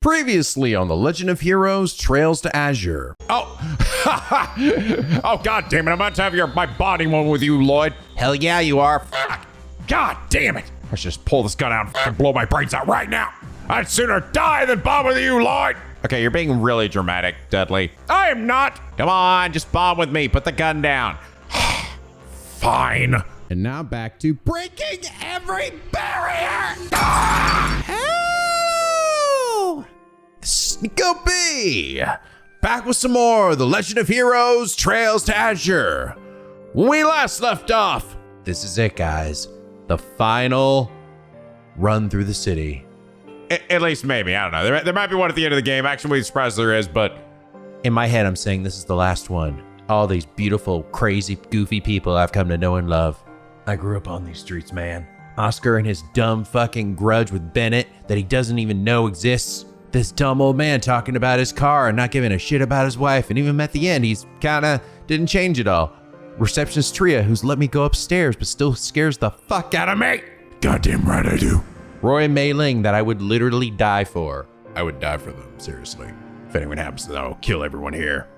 Previously on The Legend of Heroes Trails to Azure. Oh, oh, god damn it, I'm about to have my body one with you, Lloyd. Hell yeah, you are. Fuck. God damn it. I should just pull this gun out and blow my brains out right now. I'd sooner die than bomb with you, Lloyd. Okay, you're being really dramatic, Dudley. I am not. Come on, just bomb with me. Put the gun down. Fine. And now back to breaking every barrier. NicoB! Back with some more The Legend of Heroes Trails to Azure. When we last left off, this is it, guys. The final run through the city. At least maybe, I don't know. There might be one at the end of the game. Actually, surprised there is, but in my head, I'm saying this is the last one. All these beautiful, crazy, goofy people I've come to know and love. I grew up on these streets, man. Oscar and his dumb fucking grudge with Bennett that he doesn't even know exists. This dumb old man talking about his car and not giving a shit about his wife. And even at the end, he's kinda didn't change it all. Receptionist Tria, who's let me go upstairs, but still scares the fuck out of me. Goddamn right I do. Roy and Mei Ling, that I would literally die for. I would die for them, seriously. If anyone happens to that, I'll kill everyone here.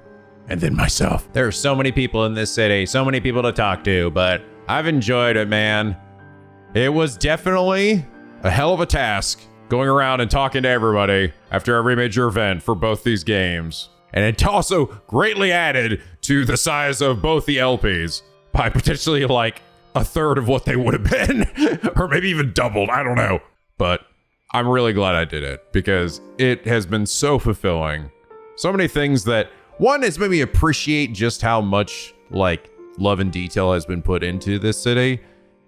And then myself. There are so many people in this city, so many people to talk to, but I've enjoyed it, man. It was definitely a hell of a task going around and talking to everybody after every major event for both these games. And it also greatly added to the size of both the LPs by potentially like a third of what they would have been, or maybe even doubled, I don't know. But I'm really glad I did it because it has been so fulfilling. So many things that, one, has made me appreciate just how much like love and detail has been put into this city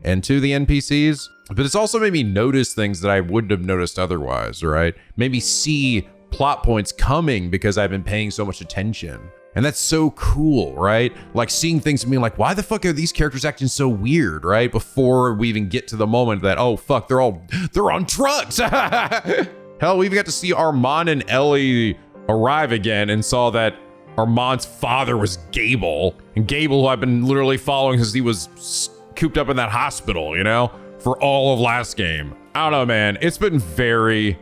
and to the NPCs. But it's also made me notice things that I wouldn't have noticed otherwise, right? Maybe see plot points coming because I've been paying so much attention. And that's so cool, right? Like seeing things and being like, why the fuck are these characters acting so weird, right? Before we even get to the moment that, oh fuck, they're on drugs. Hell, we even got to see Armand and Ellie arrive again and saw that Armand's father was Gable. And Gable, who I've been literally following since he was cooped up in that hospital, you know? For all of last game. I don't know, man. It's been very,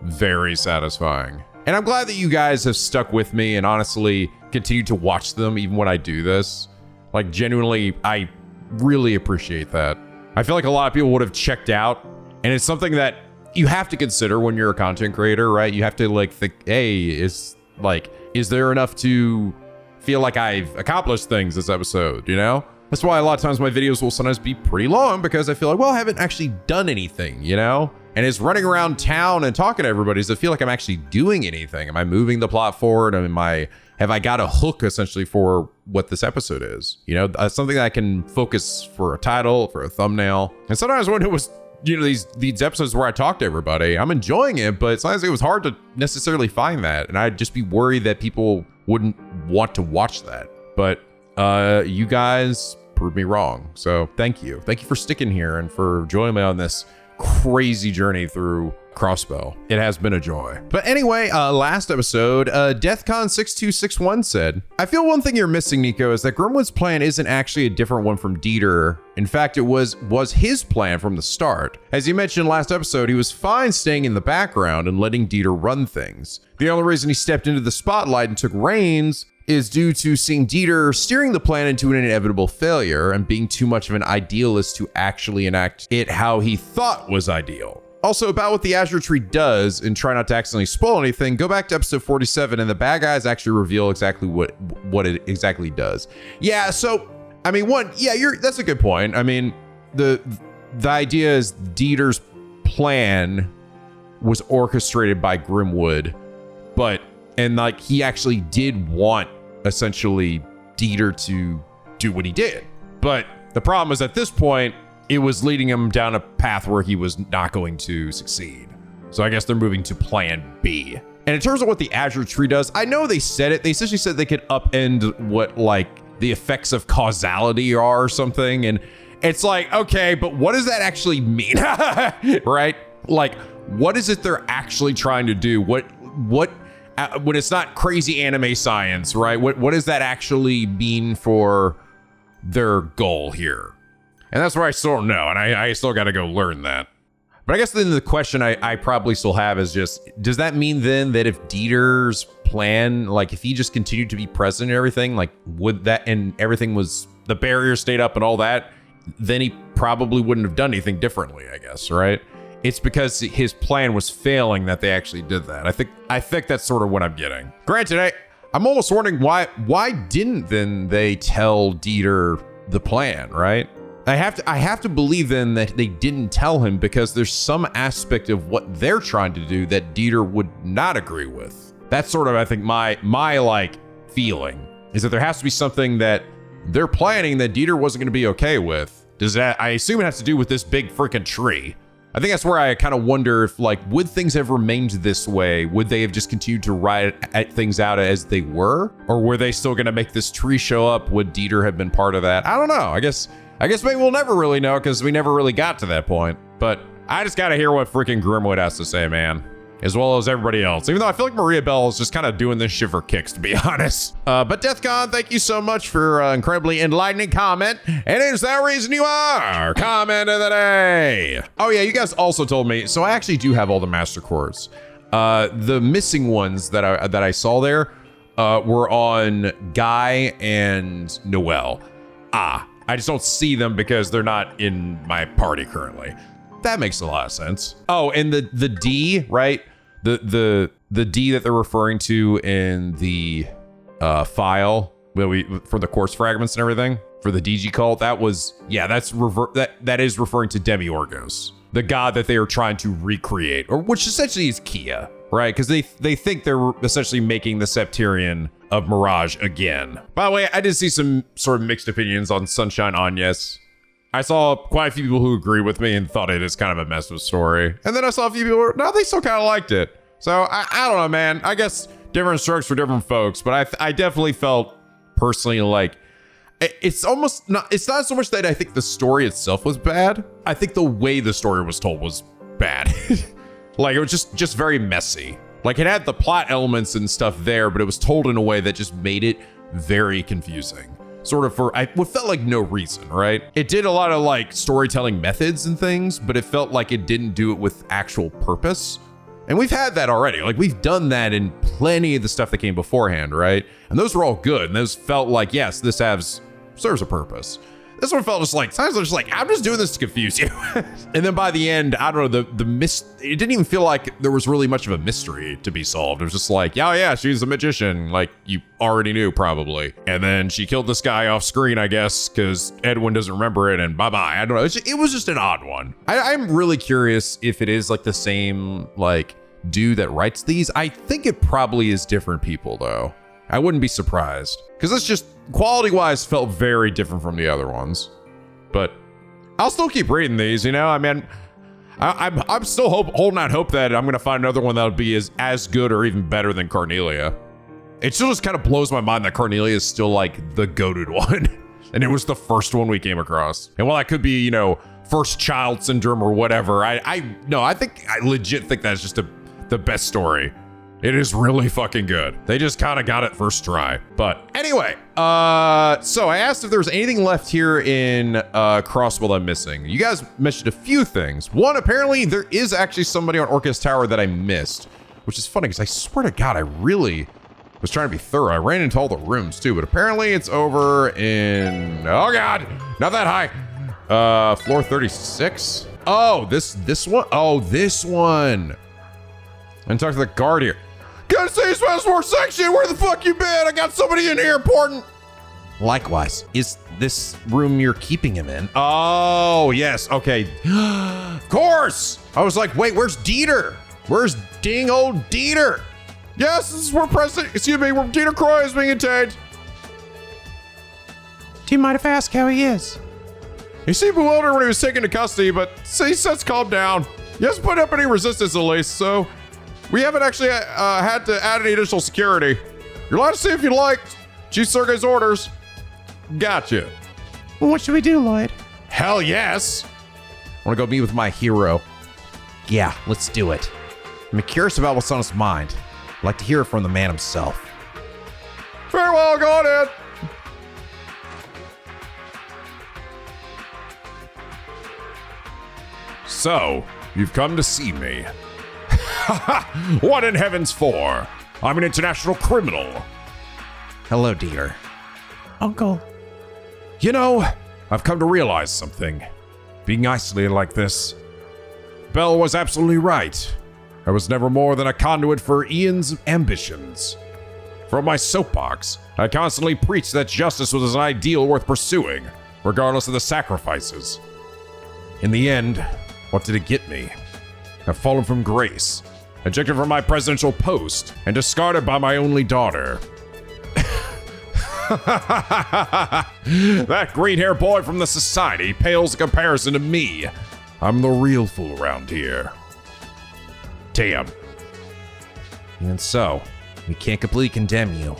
very satisfying. And I'm glad that you guys have stuck with me and honestly continue to watch them even when I do this. Like, genuinely, I really appreciate that. I feel like a lot of people would have checked out, and it's something that you have to consider when you're a content creator, right? You have to like think, hey, is there enough to feel like I've accomplished things this episode, you know? That's why a lot of times my videos will sometimes be pretty long because I feel like, well, I haven't actually done anything, you know? And it's running around town and talking to everybody. Does it feel like I'm actually doing anything? Am I moving the plot forward? Have I got a hook essentially for what this episode is? You know, something that I can focus for a title, for a thumbnail. And sometimes when it was, you know, these episodes where I talk to everybody, I'm enjoying it, but sometimes it was hard to necessarily find that. And I'd just be worried that people wouldn't want to watch that. But you guys proved me wrong. So thank you. Thank you for sticking here and for joining me on this crazy journey through Crossbell. It has been a joy. But anyway, last episode, DeathCon6261 said, I feel one thing you're missing, Nico, is that Grimwood's plan isn't actually a different one from Dieter. In fact, it was his plan from the start. As you mentioned last episode, he was fine staying in the background and letting Dieter run things. The only reason he stepped into the spotlight and took reins is due to seeing Dieter steering the plan into an inevitable failure and being too much of an idealist to actually enact it how he thought was ideal. Also, about what the Azure Tree does, and try not to accidentally spoil anything, go back to episode 47 and the bad guys actually reveal exactly what it exactly does. Yeah, so, I mean, that's a good point. I mean, the idea is Dieter's plan was orchestrated by Grimwood, and like he actually did want essentially Dieter to do what he did. But the problem is at this point, it was leading him down a path where he was not going to succeed. So I guess they're moving to plan B. And in terms of what the Azure Tree does, I know they said it. They essentially said they could upend what like the effects of causality are or something. And it's like, okay, but what does that actually mean? Right? Like, what is it they're actually trying to do? What when it's not crazy anime science, right? What does that actually mean for their goal here? And that's where I still don't know, and I still got to go learn that. But I guess then the question I probably still have is just, does that mean then that if Dieter's plan, like if he just continued to be president and everything, like would that, and everything was, the barrier stayed up and all that, then he probably wouldn't have done anything differently, I guess, right? It's because his plan was failing that they actually did that. I think that's sort of what I'm getting. Granted, I'm almost wondering why didn't then they tell Dieter the plan, right? I have to believe then that they didn't tell him because there's some aspect of what they're trying to do that Dieter would not agree with. That's sort of, I think, my like feeling is that there has to be something that they're planning that Dieter wasn't going to be okay with. Does that, I assume it has to do with this big freaking tree. I think that's where I kind of wonder if, like, would things have remained this way? Would they have just continued to ride things out as they were? Or were they still going to make this tree show up? Would Dieter have been part of that? I don't know. I guess maybe we'll never really know because we never really got to that point. But I just got to hear what freaking Grimwood has to say, man. As well as everybody else. Even though I feel like Maria Bell is just kind of doing this shit for kicks, to be honest. But DeathCon, thank you so much for incredibly enlightening comment. And is that reason you are comment of the day? Oh yeah, you guys also told me. So I actually do have all the master cores. The missing ones that I saw there were on Guy and Noel. I just don't see them because they're not in my party currently. That makes a lot of sense. Oh, and the D, right? The D that they're referring to in the file for the course fragments and everything for the DG cult, that was, yeah, that is referring to Demiurgos, the god that they are trying to recreate, or which essentially is Kia, right? Because they think they're essentially making the Septarian of Mirage again. By the way, I did see some sort of mixed opinions on Sunshine Agnes. I saw quite a few people who agreed with me and thought it is kind of a messed up story. And then I saw a few people, no, they still kind of liked it. So I don't know, man. I guess different strokes for different folks, but I definitely felt personally like it's not so much that I think the story itself was bad. I think the way the story was told was bad. Like it was just very messy. Like it had the plot elements and stuff there, but it was told in a way that just made it very confusing. Sort of for what felt like no reason, right? It did a lot of like storytelling methods and things, but it felt like it didn't do it with actual purpose. And we've had that already. Like we've done that in plenty of the stuff that came beforehand, right? And those were all good. And those felt like, yes, this serves a purpose. This one felt just like, sometimes I'm just like, I'm just doing this to confuse you. And then by the end, I don't know, it didn't even feel like there was really much of a mystery to be solved. It was just like, oh yeah, she's a magician. Like you already knew probably. And then she killed this guy off screen, I guess, because Edwin doesn't remember it and bye-bye. I don't know. It was just an odd one. I'm really curious if it is like the same like dude that writes these. I think it probably is different people though. I wouldn't be surprised because it's just quality-wise felt very different from the other ones. But I'll still keep reading these, you know. I mean, I'm still holding out hope that I'm gonna find another one that'll be as good or even better than Carnelia. It still just kind of blows my mind that Carnelia is still like the goated one, and it was the first one we came across. And while that could be, you know, first child syndrome or whatever, I legit think that's just the best story. It is really fucking good. They just kind of got it first try. But anyway, so I asked if there was anything left here in Crossbell I'm missing. You guys mentioned a few things. One, apparently there is actually somebody on Orcus Tower that I missed, which is funny because I swear to God, I really was trying to be thorough. I ran into all the rooms too, but apparently it's over in, oh God, not that high. Floor 36. Oh, this one. Oh, this one. And talk to the guard here. Gotta say, Spanish section. Where the fuck you been? I got somebody in here important. Likewise, is this room you're keeping him in? Oh, yes. Okay. Of course. I was like, wait, where's Dieter? Where's ding old Dieter? Yes, this is where where Dieter Croy is being detained. Do you mind if I ask how he is? He seemed bewildered when he was taken to custody, but he says calm down. He hasn't put up any resistance at least, so we haven't actually had to add any additional security. You're allowed to see if you like. Chief Sergei's orders. Gotcha. Well, what should we do, Lloyd? Hell yes. I want to go meet with my hero. Yeah, let's do it. I'm curious about what's on his mind. I'd like to hear it from the man himself. Very well, go on in. So, you've come to see me. What in heaven's for? I'm an international criminal. Hello, Dieter. Uncle. You know, I've come to realize something. Being isolated like this, Bell was absolutely right. I was never more than a conduit for Ian's ambitions. From my soapbox, I constantly preached that justice was an ideal worth pursuing, regardless of the sacrifices. In the end, what did it get me? I've fallen from grace, ejected from my presidential post, and discarded by my only daughter. That green-haired boy from the society pales in comparison to me. I'm the real fool around here. Damn. Even so, we can't completely condemn you.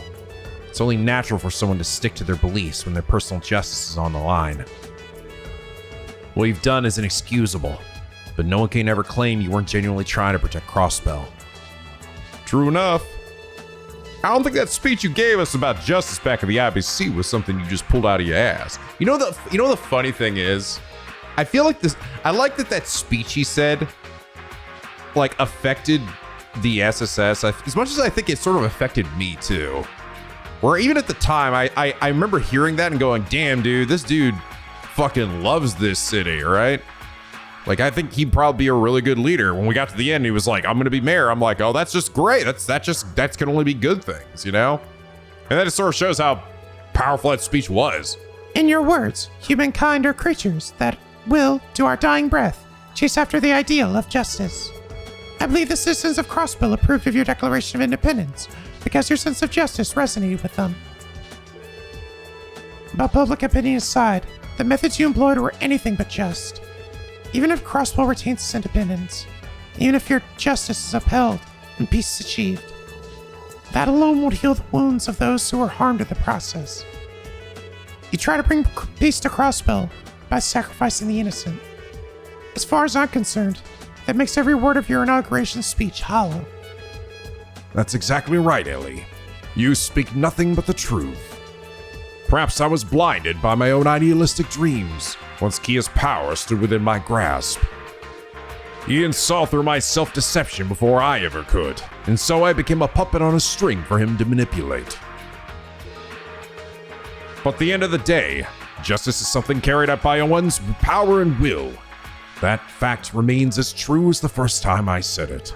It's only natural for someone to stick to their beliefs when their personal justice is on the line. What you've done is inexcusable, but no one can ever claim you weren't genuinely trying to protect Crossbell. True enough. I don't think that speech you gave us about justice back at the IBC was something you just pulled out of your ass. You know the funny thing is, I feel like this. I like that speech he said, like, affected the SSS as much as I think it sort of affected me too. Where even at the time, I remember hearing that and going, "Damn, dude, this dude fucking loves this city, right?" Like, I think he'd probably be a really good leader. When we got to the end, he was like, "I'm gonna be mayor." I'm like, "Oh, that's just great. That can only be good things, you know?" And that just sort of shows how powerful that speech was. In your words, humankind are creatures that will, to our dying breath, chase after the ideal of justice. I believe the citizens of Crossbell approved of your Declaration of Independence because your sense of justice resonated with them. But public opinion aside, the methods you employed were anything but just. Even if Crossbell retains its independence, even if your justice is upheld and peace is achieved, that alone won't heal the wounds of those who were harmed in the process. You try to bring peace to Crossbell by sacrificing the innocent. As far as I'm concerned, that makes every word of your inauguration speech hollow. That's exactly right, Ellie. You speak nothing but the truth. Perhaps I was blinded by my own idealistic dreams once Kia's power stood within my grasp. Ian saw through my self-deception before I ever could, and so I became a puppet on a string for him to manipulate. But at the end of the day, justice is something carried out by one's power and will. That fact remains as true as the first time I said it.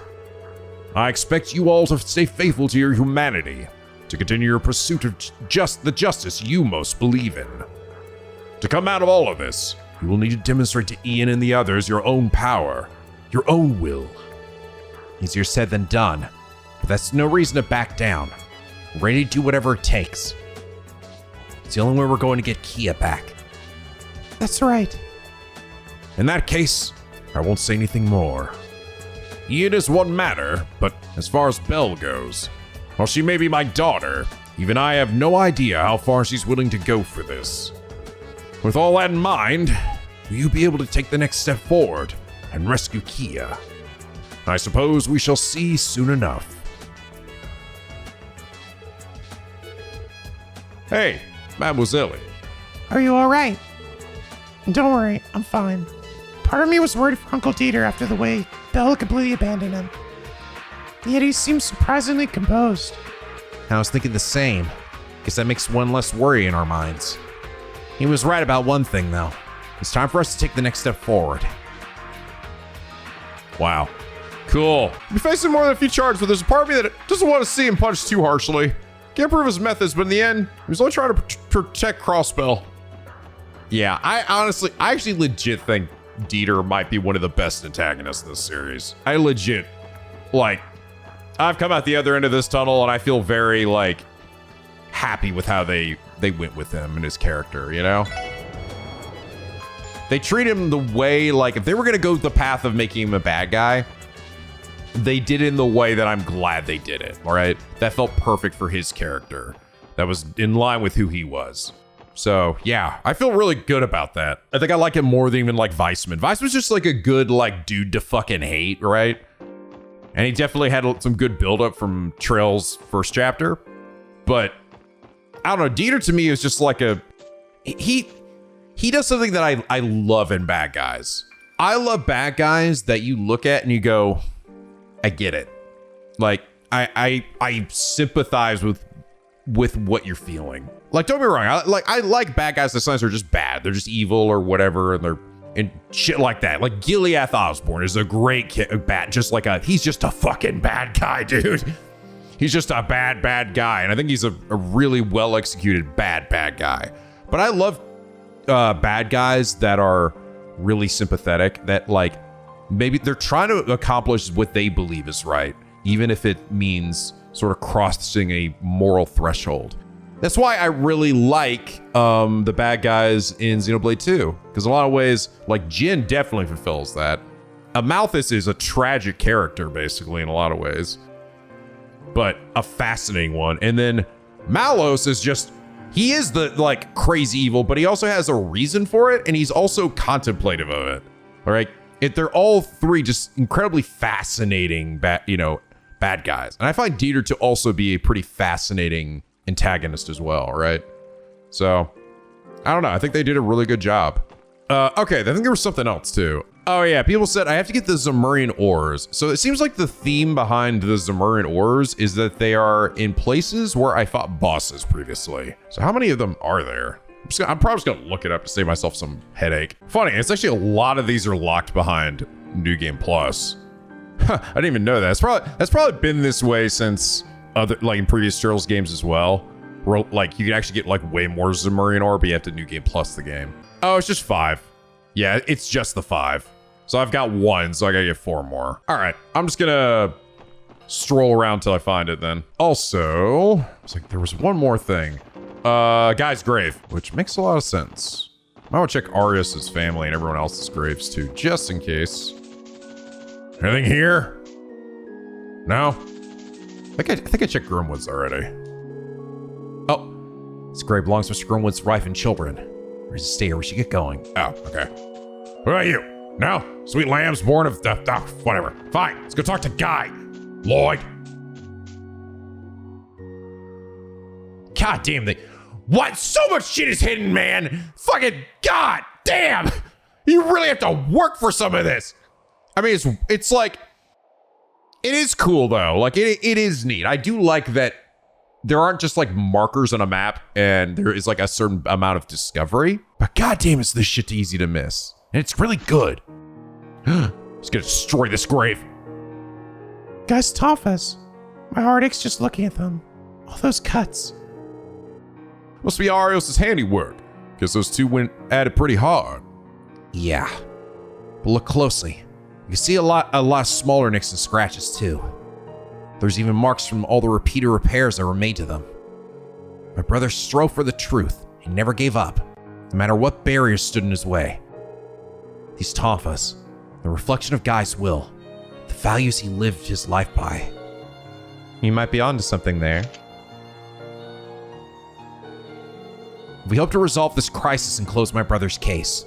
I expect you all to stay faithful to your humanity, to continue your pursuit of the justice you most believe in. To come out of all of this, you will need to demonstrate to Ian and the others your own power, your own will. Easier said than done, but that's no reason to back down. We're ready to do whatever it takes. It's the only way we're going to get Kia back. That's right. In that case, I won't say anything more. Ian is one matter, but as far as Belle goes, while she may be my daughter, even I have no idea how far she's willing to go for this. With all that in mind, will you be able to take the next step forward and rescue Kia? I suppose we shall see soon enough. Hey, Mademoiselle. Are you alright? Don't worry, I'm fine. Part of me was worried for Uncle Dieter after the way Belle completely abandoned him. Yet he seems surprisingly composed. I was thinking the same. Guess that makes one less worry in our minds. He was right about one thing, though. It's time for us to take the next step forward. Wow. Cool. You're facing more than a few charges, but there's a part of me that doesn't want to see him punched too harshly. Can't prove his methods, but in the end, he was only trying to protect Crossbell. Yeah, I actually legit think Dieter might be one of the best antagonists in this series. I legit, I've come out the other end of this tunnel and I feel very, happy with how they went with him and his character, you know? They treat him the way, if they were going to go the path of making him a bad guy, they did it in the way that I'm glad they did it, all right? That felt perfect for his character. That was in line with who he was. So, yeah, I feel really good about that. I think I like him more than even, Weissman. Weissman's just, a good, dude to fucking hate, right? And he definitely had some good buildup from Trail's first chapter. But, I don't know, Dieter to me is just he does something that I love in bad guys. I love bad guys that you look at and you go, I get it. Like, I sympathize with what you're feeling. Like, don't be wrong. I like bad guys that sometimes are just bad. They're just evil or whatever, and shit like that. Like Gileath Osborne is a great bad, he's just a fucking bad guy, dude. He's just a bad guy, and I think he's a really well executed bad guy. But I love bad guys that are really sympathetic, that like maybe they're trying to accomplish what they believe is right, even if it means sort of crossing a moral threshold. That's why I really like the bad guys in Xenoblade 2, because in a lot of ways, like Jin definitely fulfills that. Amalthus is a tragic character, basically, in a lot of ways, but a fascinating one. And then Malos is just, he is the like crazy evil, but he also has a reason for it, and he's also contemplative of it. All right, they're all three just incredibly fascinating, bad guys. And I find Dieter to also be a pretty fascinating antagonist as well, right? So, I don't know. I think they did a really good job. Okay, I think there was something else too. Oh yeah, people said I have to get the Zemurian ores. So it seems like the theme behind the Zemurian ores is that they are in places where I fought bosses previously. So how many of them are there? I'm probably just gonna look it up to save myself some headache. Funny, it's actually a lot of these are locked behind New Game Plus. I didn't even know that. That's probably been this way since other, like in previous Turtles games as well, where like you can actually get like way more Zemurian ore, but you have to New Game Plus the game. Oh, it's just 5. Yeah, it's just the 5. So I've got 1, so I gotta get 4 more. All right, I'm just gonna stroll around till I find it then. Also, it's like there was one more thing. Guy's grave, which makes a lot of sense. I want to check Arius's family and everyone else's graves too, just in case. Anything here? No? I think I checked Grimwood's already. Oh, this grave belongs to Mr. Grimwood's wife and children. Where's the stay here? We should get going. Oh, okay. What about you? No? Sweet lambs born of whatever. Fine, let's go talk to Guy. Lloyd. God damn, what? So much shit is hidden, man. Fucking god damn. You really have to work for some of this. I mean, it's like, it is cool though. Like it is neat. I do like that there aren't just like markers on a map and there is like a certain amount of discovery, but goddamn, is this shit easy to miss. And it's really good. Just gonna destroy this grave. Guys, Tonfas. My heart aches just looking at them. All those cuts. Must be Arios' handiwork, because those two went at it pretty hard. Yeah, but look closely. You can see a lot smaller nicks and scratches too. There's even marks from all the repeated repairs that were made to them. My brother strove for the truth. He never gave up, no matter what barriers stood in his way. These Tonfas, the reflection of Guy's will, the values he lived his life by. You might be onto something there. We hope to resolve this crisis and close my brother's case.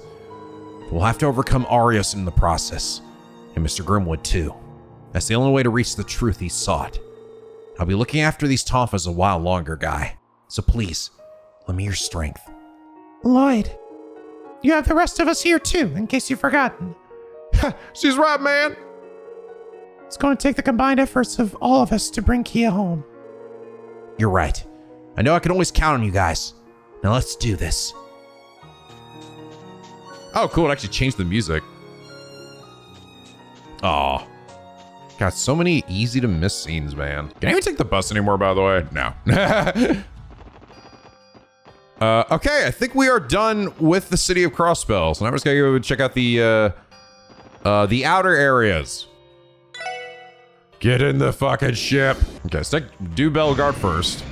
We'll have to overcome Arios in the process, and Mr. Grimwood too. That's the only way to reach the truth he sought. I'll be looking after these Tonfas a while longer, Guy. So please, lend me your strength. Lloyd, you have the rest of us here too, in case you've forgotten. She's right, man. It's going to take the combined efforts of all of us to bring Kia home. You're right. I know I can always count on you guys. Now let's do this. Oh, cool. It actually changed the music. Aw. Got so many easy to miss scenes, man. Can I even take the bus anymore, by the way? No. Okay, I think we are done with the city of Crossbell. So now we're just gonna go check out the outer areas. Get in the fucking ship. Okay, let's do Bellegarde first.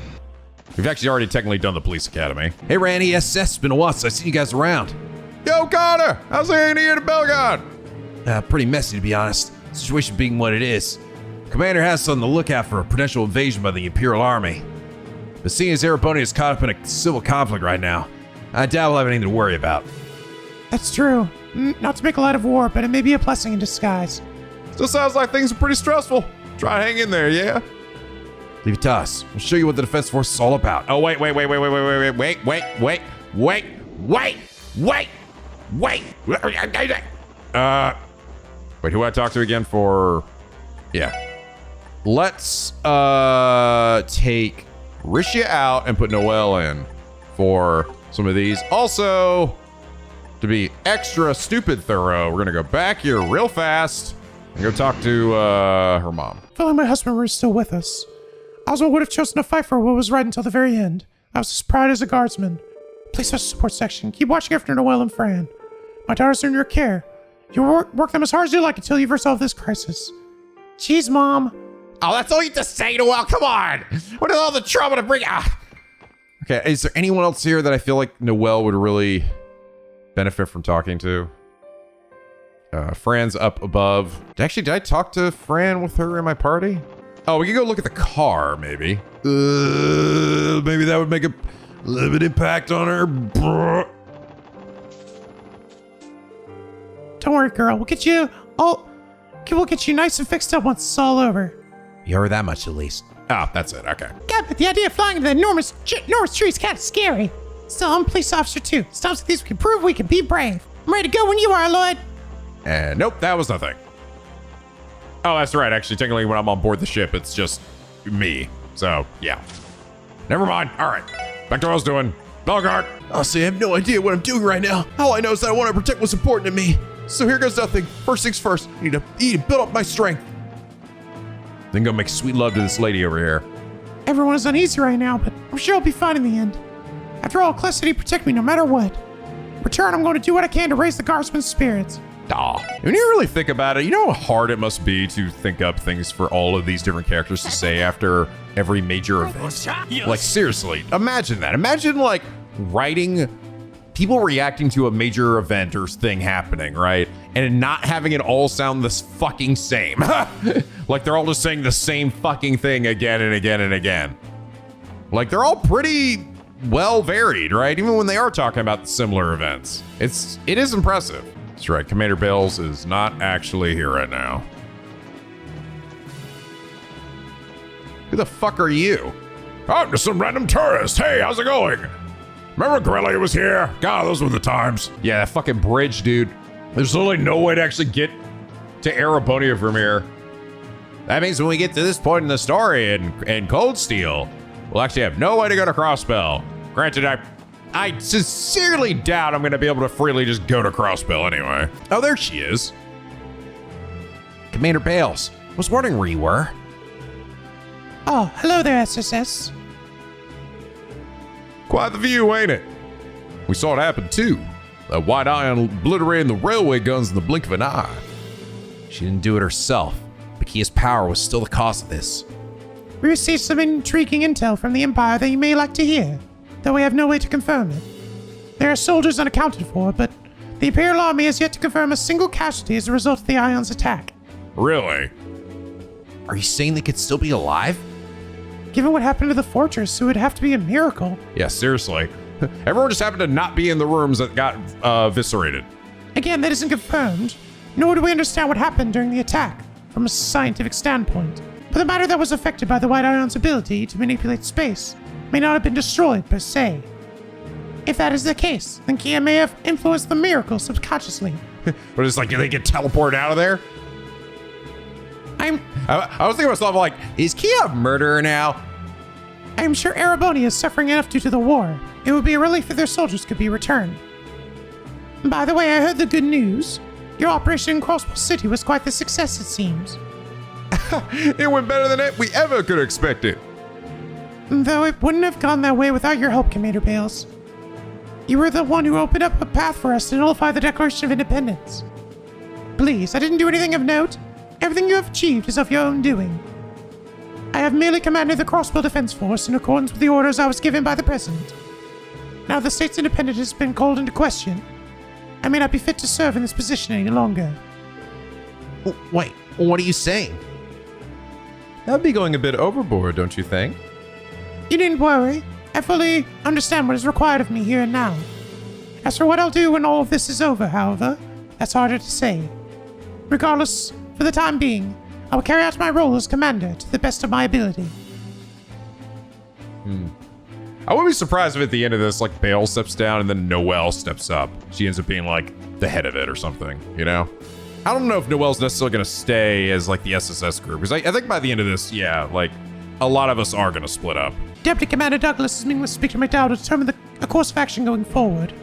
We've actually already technically done the police academy. Hey, Randy, SS, it's been a while since I've seen you guys around. Yo, Connor, how's it here to Bellegarde? Pretty messy, to be honest. Situation being what it is. Commander has us on the lookout for a potential invasion by the Imperial Army. But seeing as Erebonian is caught up in a civil conflict right now, I doubt we'll have anything to worry about. That's true. Not to make light of war, but it may be a blessing in disguise. Still sounds like things are pretty stressful. Try to hang in there, yeah? Leave it to us. We'll show you what the Defense Force is all about. Oh, wait. Wait, who I talked to again for? Yeah. Let's take Rishia out and put Noelle in for some of these. Also, to be extra stupid thorough, we're gonna go back here real fast and go talk to her mom. If only my husband were still with us. Oswald would have chosen to fight for what was right until the very end. I was as proud as a guardsman. Please have a support section. Keep watching after Noelle and Fran. My daughters are in your care. You work them as hard as you like until you've resolved this crisis. Jeez, Mom. Oh, that's all you have to say, Noelle. Come on. What is all the trouble to bring? Okay, is there anyone else here that I feel like Noelle would really benefit from talking to? Fran's up above. Did I talk to Fran with her in my party? Oh, we can go look at the car, maybe. Maybe that would make a little bit impact on her. Don't worry, girl. We'll get you nice and fixed up once it's all over. You heard that much at least. Oh, that's it. Okay. God, but the idea of flying into the enormous tree is kind of scary. Still, I'm a police officer too. Stops like these can prove we can be brave. I'm ready to go when you are, Lloyd. And nope, that was nothing. Oh, that's right. Actually, technically, when I'm on board the ship, it's just me. So, yeah. Never mind. All right. Back to what I was doing. Belgard. Honestly, I have no idea what I'm doing right now. All I know is that I want to protect what's important to me. So here goes nothing. First things first, I need to build up my strength. Then go make sweet love to this lady over here. Everyone is uneasy right now, but I'm sure I'll be fine in the end. After all, Clessity protect me no matter what. In return, I'm going to do what I can to raise the guardsman's spirits. Aw. When you really think about it, you know how hard it must be to think up things for all of these different characters to say after every major event. Like, seriously, imagine that. Imagine, like, writing people reacting to a major event or thing happening, right? And not having it all sound the fucking same. Like, they're all just saying the same fucking thing again and again and again. Like, they're all pretty well varied, right? Even when they are talking about similar events. It is impressive. That's right, Commander Bales is not actually here right now. Who the fuck are you? I'm just some random tourist. Hey, how's it going? Remember Grilly was here? God, those were the times. Yeah, that fucking bridge, dude. There's literally no way to actually get to Erebonian from here. That means when we get to this point in the story in Cold Steel, we'll actually have no way to go to Crossbell. Granted, I sincerely doubt I'm going to be able to freely just go to Crossbell anyway. Oh, there she is. Commander Bales, was wondering where you were. Oh, hello there, SSS. Quite the view, ain't it? We saw it happen too. That white iron obliterating the railway guns in the blink of an eye. She didn't do it herself, but Kia's power was still the cause of this. We received some intriguing intel from the Empire that you may like to hear, though we have no way to confirm it. There are soldiers unaccounted for, but the Imperial Army has yet to confirm a single casualty as a result of the Ion's attack. Really? Are you saying they could still be alive? Given what happened to the fortress, it would have to be a miracle. Yeah, seriously. Everyone just happened to not be in the rooms that got eviscerated. Again, that isn't confirmed, nor do we understand what happened during the attack from a scientific standpoint. But the matter that was affected by the White Ion's ability to manipulate space may not have been destroyed per se. If that is the case, then Kia may have influenced the miracle subconsciously. But it's like, do they get teleported out of there? I was thinking to myself, like, is Kia a murderer now? I'm sure Erebonian is suffering enough due to the war. It would be a relief if their soldiers could be returned. By the way, I heard the good news. Your operation in Crossbell City was quite the success, it seems. It went better than we ever could have expected. Though it wouldn't have gone that way without your help, Commander Bales. You were the one who opened up a path for us to nullify the Declaration of Independence. Please, I didn't do anything of note. Everything you have achieved is of your own doing. I have merely commanded the Crossbell Defense Force in accordance with the orders I was given by the President. Now the state's independence has been called into question. I may not be fit to serve in this position any longer. Wait, what are you saying? That'd be going a bit overboard, don't you think? You needn't worry. I fully understand what is required of me here and now. As for what I'll do when all of this is over, however, that's harder to say. Regardless, for the time being, I will carry out my role as commander to the best of my ability. I wouldn't be surprised if at the end of this, like, Bale steps down and then Noelle steps up. She ends up being, like, the head of it or something, you know? I don't know if Noelle's necessarily going to stay as, like, the SSS group. Because I think by the end of this, yeah, like, a lot of us are going to split up. Deputy Commander Douglas is meeting with Speaker McDowell to determine a course of action going forward.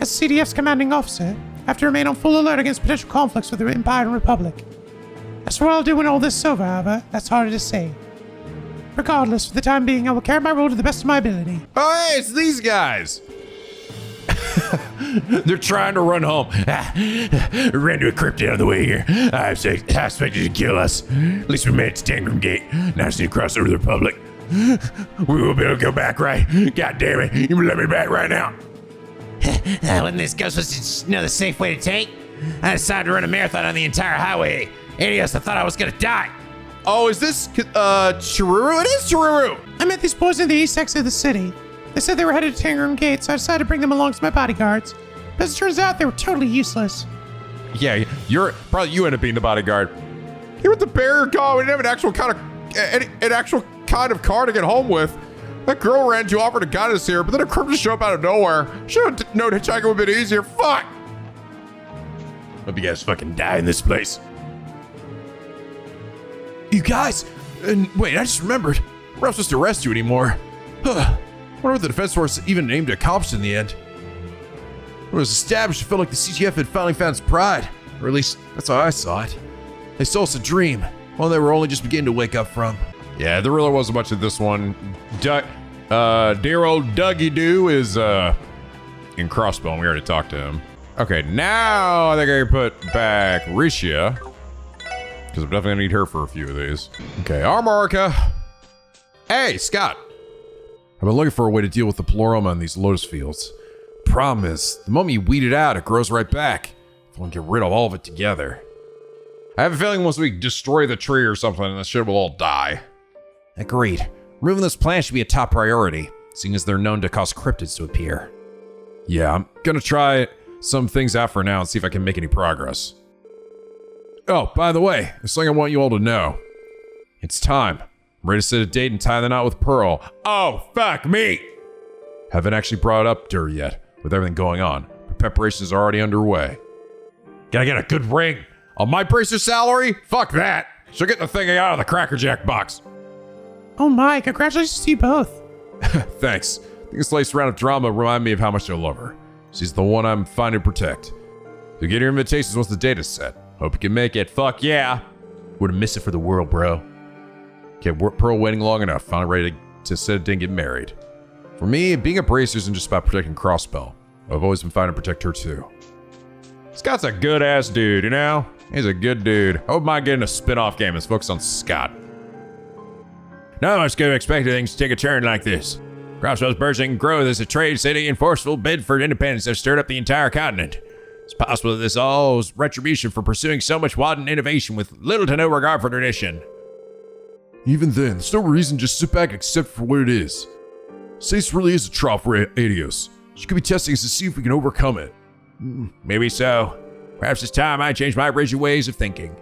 As CDF's commanding officer, I have to remain on full alert against potential conflicts with the Empire and Republic. As for what I'll do when all this is over, however, that's harder to say. Regardless, for the time being, I will carry my role to the best of my ability. Oh, hey, it's these guys. They're trying to run home. Ran to a cryptid on the way here. I expected you to kill us. At least we made it to Tangram Gate. Now I just need to cross over the Republic. We will be able to go back, right? God damn it. You let me back right now. When this goes was just another safe way to take, I decided to run a marathon on the entire highway. Idiots, I thought I was gonna die. Oh, is this, Chiruru? It is Chiruru. I met these boys in the east exit of the city. They said they were headed to Tangram Gate, so I decided to bring them along as my bodyguards. But as it turns out, they were totally useless. Yeah, you end up being the bodyguard. Here with the barrier car, we didn't have an actual kind of car to get home with. That girl ran to offer to guide us here, but then a cryptid showed up out of nowhere. Should have known hitchhiking would have been easier. Fuck! Hope you guys fucking die in this place. You guys, wait, I just remembered. We're not supposed to arrest you anymore. I wonder what the defense force even aimed to accomplish in the end. When it was established, it felt like the CGF had finally found its pride. Or at least, that's how I saw it. They stole us a dream, one they were only just beginning to wake up from. Yeah, there really wasn't much of this one. Dear old Dougie Doo is in Crossbell, and we already talked to him. Okay, now I think I can put back Risha, because I'm definitely gonna need her for a few of these. Okay, Armorica. Hey, Scott. I've been looking for a way to deal with the Ploroma in these lotus fields. Problem is, the moment you weed it out, it grows right back. If we can get rid of all of it together. I have a feeling once we destroy the tree or something, this shit will all die. Agreed. Removing this plant should be a top priority, seeing as they're known to cause cryptids to appear. Yeah, I'm gonna try some things out for now and see if I can make any progress. Oh, by the way, there's something I want you all to know. It's time. I'm ready to set a date and tie the knot with Pearl. Oh, fuck me! Haven't actually brought it up to her yet, with everything going on, but preparations are already underway. Gotta get a good ring. On my bracer salary? Fuck that. She'll get the thing out of the Cracker Jack box. Oh my, congratulations to you both. Thanks. I think this latest round of drama remind me of how much I love her. She's the one I'm finding to protect. You'll get your invitations once the date is set. Hope you can make it. Fuck yeah. Wouldn't miss it for the world, bro. Okay, Pearl waiting long enough. Finally ready to set a date and get married. For me, being a bracer isn't just about protecting Crossbell. I've always been fighting to protect her too. Scott's a good ass dude, you know? He's a good dude. I wouldn't mind getting a spin-off game that's focused on Scott. Not much could have expected things to take a turn like this. Crossbell's bursting growth as a trade city and forceful bid for independence have stirred up the entire continent. It's possible that this all is retribution for pursuing so much wild innovation with little to no regard for tradition. Even then, there's no reason to just sit back and accept for what it is. Stace really is a trial for Adios. She could be testing us to see if we can overcome it. Maybe so. Perhaps it's time I change my rigid ways of thinking.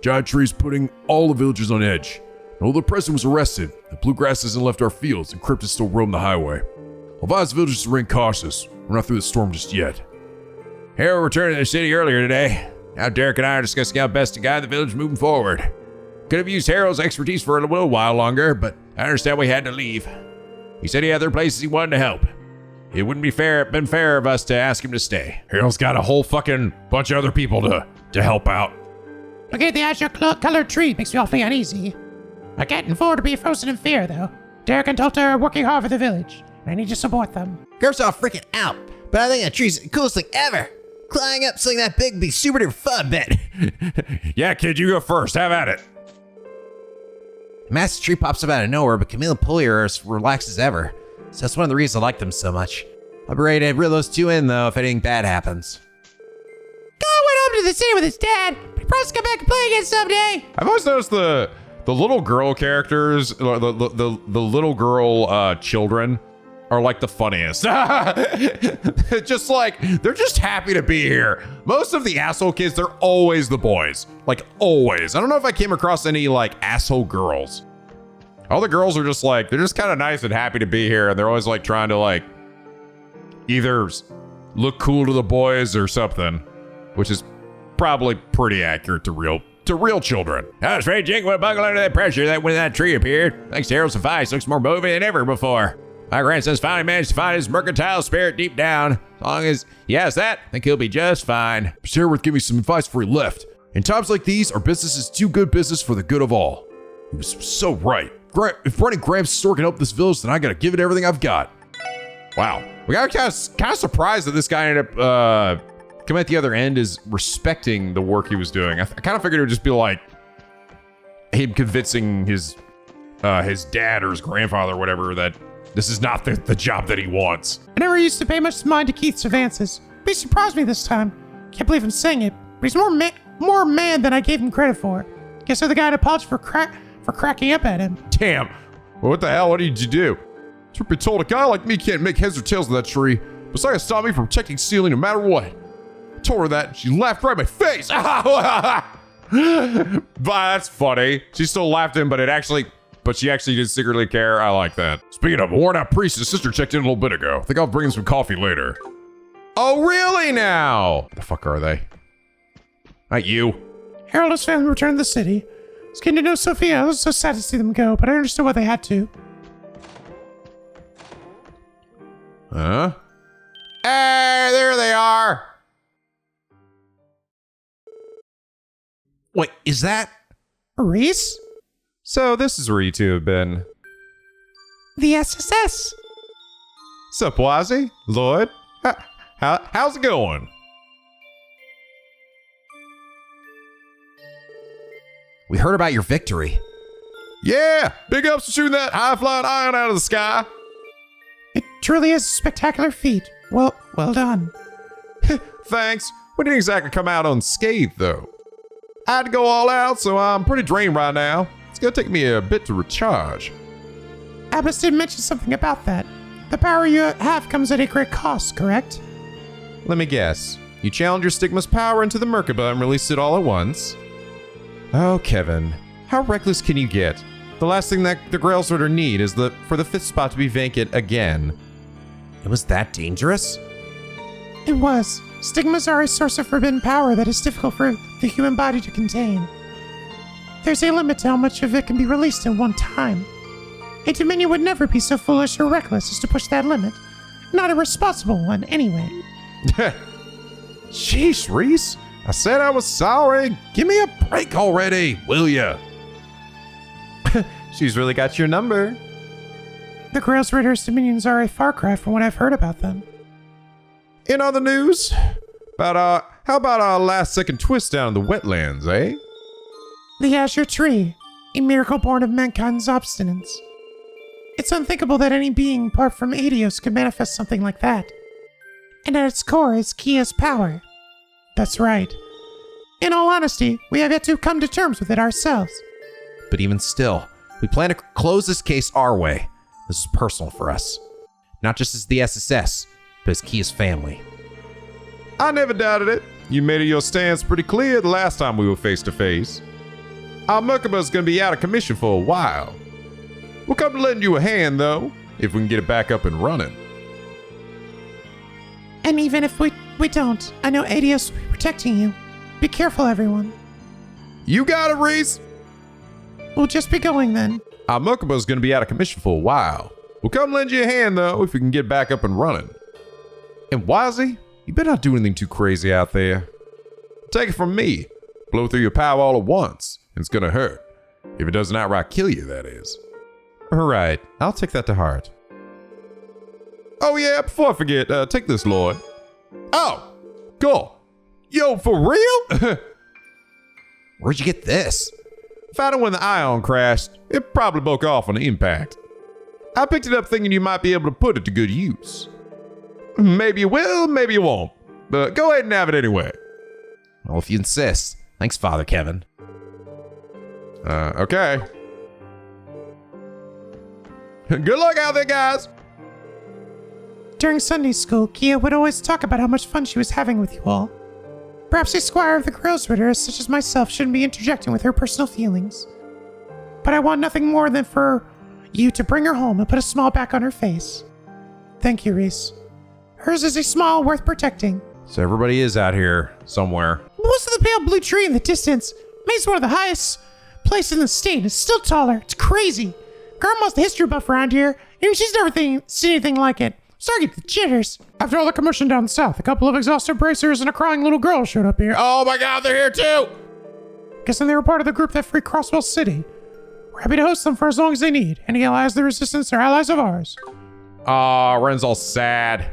Giant Tree's putting all the villagers on edge. Although the president was arrested, the bluegrass hasn't left our fields and cryptids still roam the highway. I'll advise the villagers to remain cautious. We're not through the storm just yet. Harold returned to the city earlier today. Now Derek and I are discussing how best to guide the village moving forward. Could have used Harold's expertise for a little while longer, but I understand we had to leave. He said he had other places he wanted to help. It wouldn't be been fair of us to ask him to stay. Harold's got a whole fucking bunch of other people to help out. Looking at the Azure colored tree makes me awfully uneasy. I can't afford to be frozen in fear, though. Derek and Delta are working hard for the village, and I need to support them. Garf's all freaking out, but I think that tree's the coolest thing ever. Climbing up something that big would be super duper fun, bet. Yeah, kid, you go first. Have at it. Massive tree pops up out of nowhere, but Camille and Pulley are as relaxed as ever. So that's one of the reasons I like them so much. I'll be ready to reel those two in, though, if anything bad happens. God went home to the city with his dad, but he promised to come back and play again someday. I've always noticed the little girl characters, the little girl children are like the funniest. Just like, they're just happy to be here. Most of the asshole kids, they're always the boys. Like, always. I don't know if I came across any, like, asshole girls. All the girls are just like, they're just kind of nice and happy to be here. And they're always like trying to like either look cool to the boys or something, which is probably pretty accurate to real children. I was afraid Jake would buckle under that pressure when that tree appeared. Thanks to Harold's advice, looks more moving than ever before. My grandson's finally managed to find his mercantile spirit deep down. As long as he has that, I think he'll be just fine. Sherworth gave me some advice before he left. In times like these, our business is too good business for the good of all. He was so right. If running Graham's store can help this village, then I gotta give it everything I've got. Wow. We got kind of surprised that this guy ended up coming at the other end is respecting the work he was doing. I kind of figured it would just be like him convincing his dad or his grandfather or whatever that this is not the job that he wants. I never used to pay much mind to Keith's advances, but he surprised me this time. Can't believe I'm saying it, but he's more man than I gave him credit for. Guess I'm the guy to apologize for cracking up at him. Damn. Well, what the hell? What did you do? Truth be told, a guy like me can't make heads or tails of that tree. Besides, it stopped me from protecting Ceiling no matter what. I told her that, and she laughed right in my face. That's funny. She still laughed at him, but she actually did secretly care. I like that. Speaking of, a worn out priest, his sister checked in a little bit ago. I think I'll bring him some coffee later. Oh, really now? What the fuck are they? Not you. Harold and his family returned to the city. I was getting to know Sophia. I was so sad to see them go, but I understood why they had to. Huh? Hey, there they are. Wait, is that? Reese? So this is where you two have been. The SSS. Sup, Wazzy? Lloyd? How's it going? We heard about your victory. Yeah, big ups for shooting that high-flying iron out of the sky. It truly is a spectacular feat. Well done. Thanks. We didn't exactly come out unscathed, though. I had to go all out, so I'm pretty drained right now. It's gonna take me a bit to recharge. Abbas did mention something about that. The power you have comes at a great cost, correct? Let me guess. You channeled your Stigma's power into the NicoB and released it all at once? Oh, Kevin. How reckless can you get? The last thing that the Grailsritter need is for the 5th spot to be vacant again. It was that dangerous? It was. Stigmas are a source of forbidden power that is difficult for the human body to contain. There's a limit to how much of it can be released in one time. A Dominion would never be so foolish or reckless as to push that limit. Not a responsible one, anyway. Sheesh, Reese. I said I was sorry. Give me a break already, will ya? She's really got your number. The Grailsritter's Dominions are a far cry from what I've heard about them. In other news, how about our last second twist down in the wetlands, eh? The Azure Tree, a miracle born of mankind's obstinance. It's unthinkable that any being apart from Adios could manifest something like that. And at its core is Kia's power. That's right. In all honesty, we have yet to come to terms with it ourselves. But even still, we plan to close this case our way. This is personal for us. Not just as the SSS, but as Kia's family. I never doubted it. You made your stance pretty clear the last time we were face to face. Our NicoB's gonna be out of commission for a while. We'll come to lend you a hand, though, if we can get it back up and running. And even if we don't, I know Adios will be protecting you. Be careful, everyone. You got it, Reese. We'll just be going then. Our NicoB's gonna be out of commission for a while. We'll come lend you a hand, though, if we can get back up and running. And Wazzy, you better not do anything too crazy out there. Take it from me. Blow through your power all at once, and it's gonna hurt. If it doesn't outright kill you, that is. All right, I'll take that to heart. Oh yeah, before I forget, take this, Lloyd. Oh, cool. Yo, for real? Where'd you get this? Found it when the ion crashed. It probably broke off on the impact. I picked it up thinking you might be able to put it to good use. Maybe you will, maybe you won't. But go ahead and have it anyway. Well, if you insist. Thanks, Father Kevin. Okay. Good luck out there, guys. During Sunday school, Kia would always talk about how much fun she was having with you all. Perhaps a squire of the Grailsritter, such as myself, shouldn't be interjecting with her personal feelings. But I want nothing more than for you to bring her home and put a smile back on her face. Thank you, Reese. Hers is a smile worth protecting. So everybody is out here somewhere. Most of the pale blue tree in the distance makes one of the highest places in the state. It's still taller. It's crazy. Grandma's the history buff around here, and she's never seen anything like it. Starting to get the jitters. After all the commotion down south, a couple of exhausted bracers and a crying little girl showed up here. Oh my god, they're here too! Guessing they were part of the group that freed Crossbell City. We're happy to host them for as long as they need. Any allies of the Resistance are allies of ours. Aw, Ren's all sad.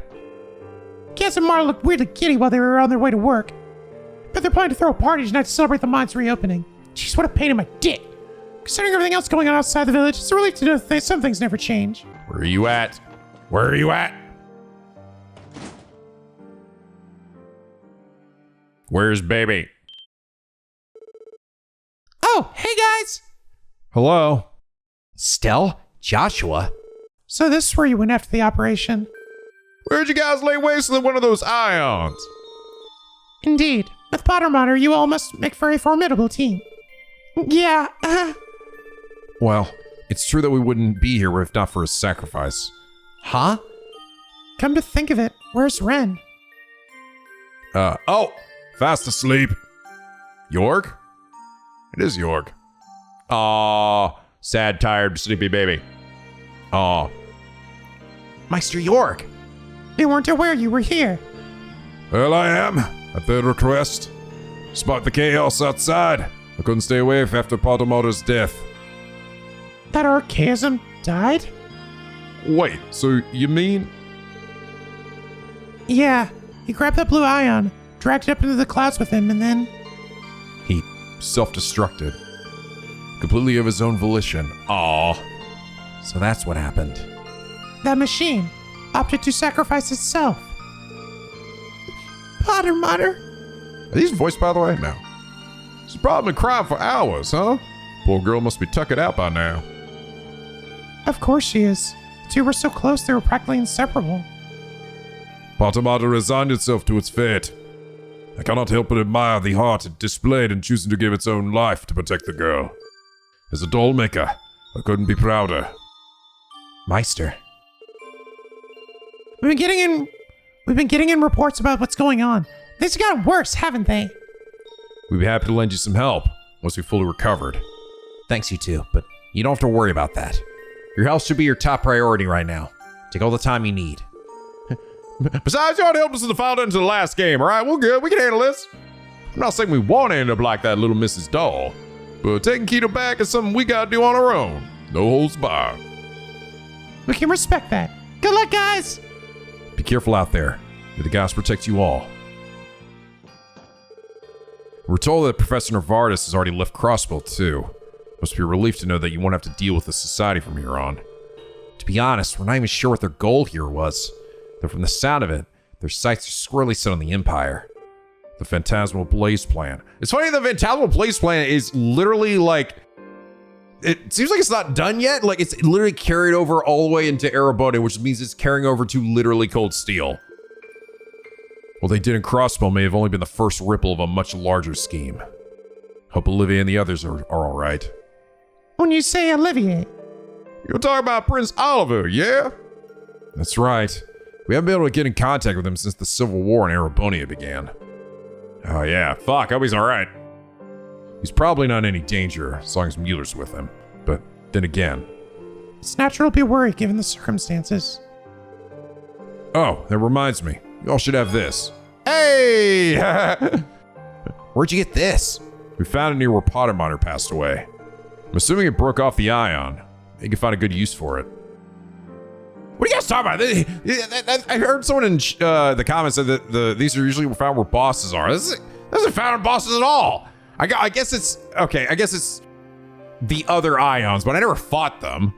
Cass and Mara looked weirdly giddy while they were on their way to work. But they're planning to throw a party tonight to celebrate the mine's reopening. Jeez, what a pain in my dick. Considering everything else going on outside the village, it's a relief to know that some things never change. Where are you at? Where are you at? Where's baby? Oh, hey guys! Hello? Stell? Joshua? So this is where you went after the operation. Where'd you guys lay waste to one of those ions? Indeed. With Pottermonitor, you all must make for a formidable team. Yeah, Well, it's true that we wouldn't be here if not for his sacrifice. Huh? come to think of it, where's Ren? Oh, fast asleep. York? It is York. Aw, sad, tired, sleepy baby. Aw. Meister York! They weren't aware you were here. Well, I am, at their request. Despite the chaos outside, I couldn't stay away after Pottermother's death. That Archaism died? Wait, so you mean? Yeah, he grabbed that blue ion, dragged it up into the clouds with him, and then... He self-destructed. Completely of his own volition. Aw. So that's what happened. that machine opted to sacrifice itself. Pottermonitor? Are these voiced, by the way? No. She's probably been crying for hours, huh? Poor girl must be tuckered out by now. Of course she is. The two were so close they were practically inseparable. Pottermother resigned itself to its fate. I cannot help but admire the heart it displayed in choosing to give its own life to protect the girl. As a doll maker, I couldn't be prouder. Meister. We've been getting in reports about what's going on. Things have gotten worse, haven't they? We'd be happy to lend you some help once we fully recovered. Thanks, you two, but you don't have to worry about that. Your health should be your top priority right now. Take all the time you need. Besides, you already helped us in the final into the last game, alright? We're good. We can handle this. I'm not saying we want to end up like that little Mrs. Doll, but taking Keto back is something we gotta do on our own. No holds barred. We can respect that. Good luck, guys! Be careful out there. May the gods protect you all. We're told that Professor Novartis has already left Crossbell too. Must be a relief to know that you won't have to deal with the society from here on. To be honest, we're not even sure what their goal here was. Though from the sound of it, their sights are squarely set on the Empire. The Phantasmal Blaze Plan. It's funny, the Phantasmal Blaze Plan is literally like... It seems like it's not done yet. Like, it's literally carried over all the way into Erebonian, which means it's carrying over to literally Cold Steel. What they did in Crossbell may have only been the first ripple of a much larger scheme. Hope Olivia and the others are all right. When you say Olivier, You're talking about Prince Oliver, yeah? That's right. We haven't been able to get in contact with him since the Civil War in Erebonia began. Oh yeah, fuck, hope he's alright. He's probably not in any danger as long as Mueller's with him. But then again... it's natural to be worried given the circumstances. Oh, that reminds me. You all should have this. Hey! Where'd you get this? We found it near where Pottermonitor passed away. I'm assuming it broke off the ion. You can find a good use for it. What are you guys talking about? I heard someone in the comments said that these are usually found where bosses are. This isn't found in bosses at all. I guess it's... Okay, I guess it's the other ions, but I never fought them.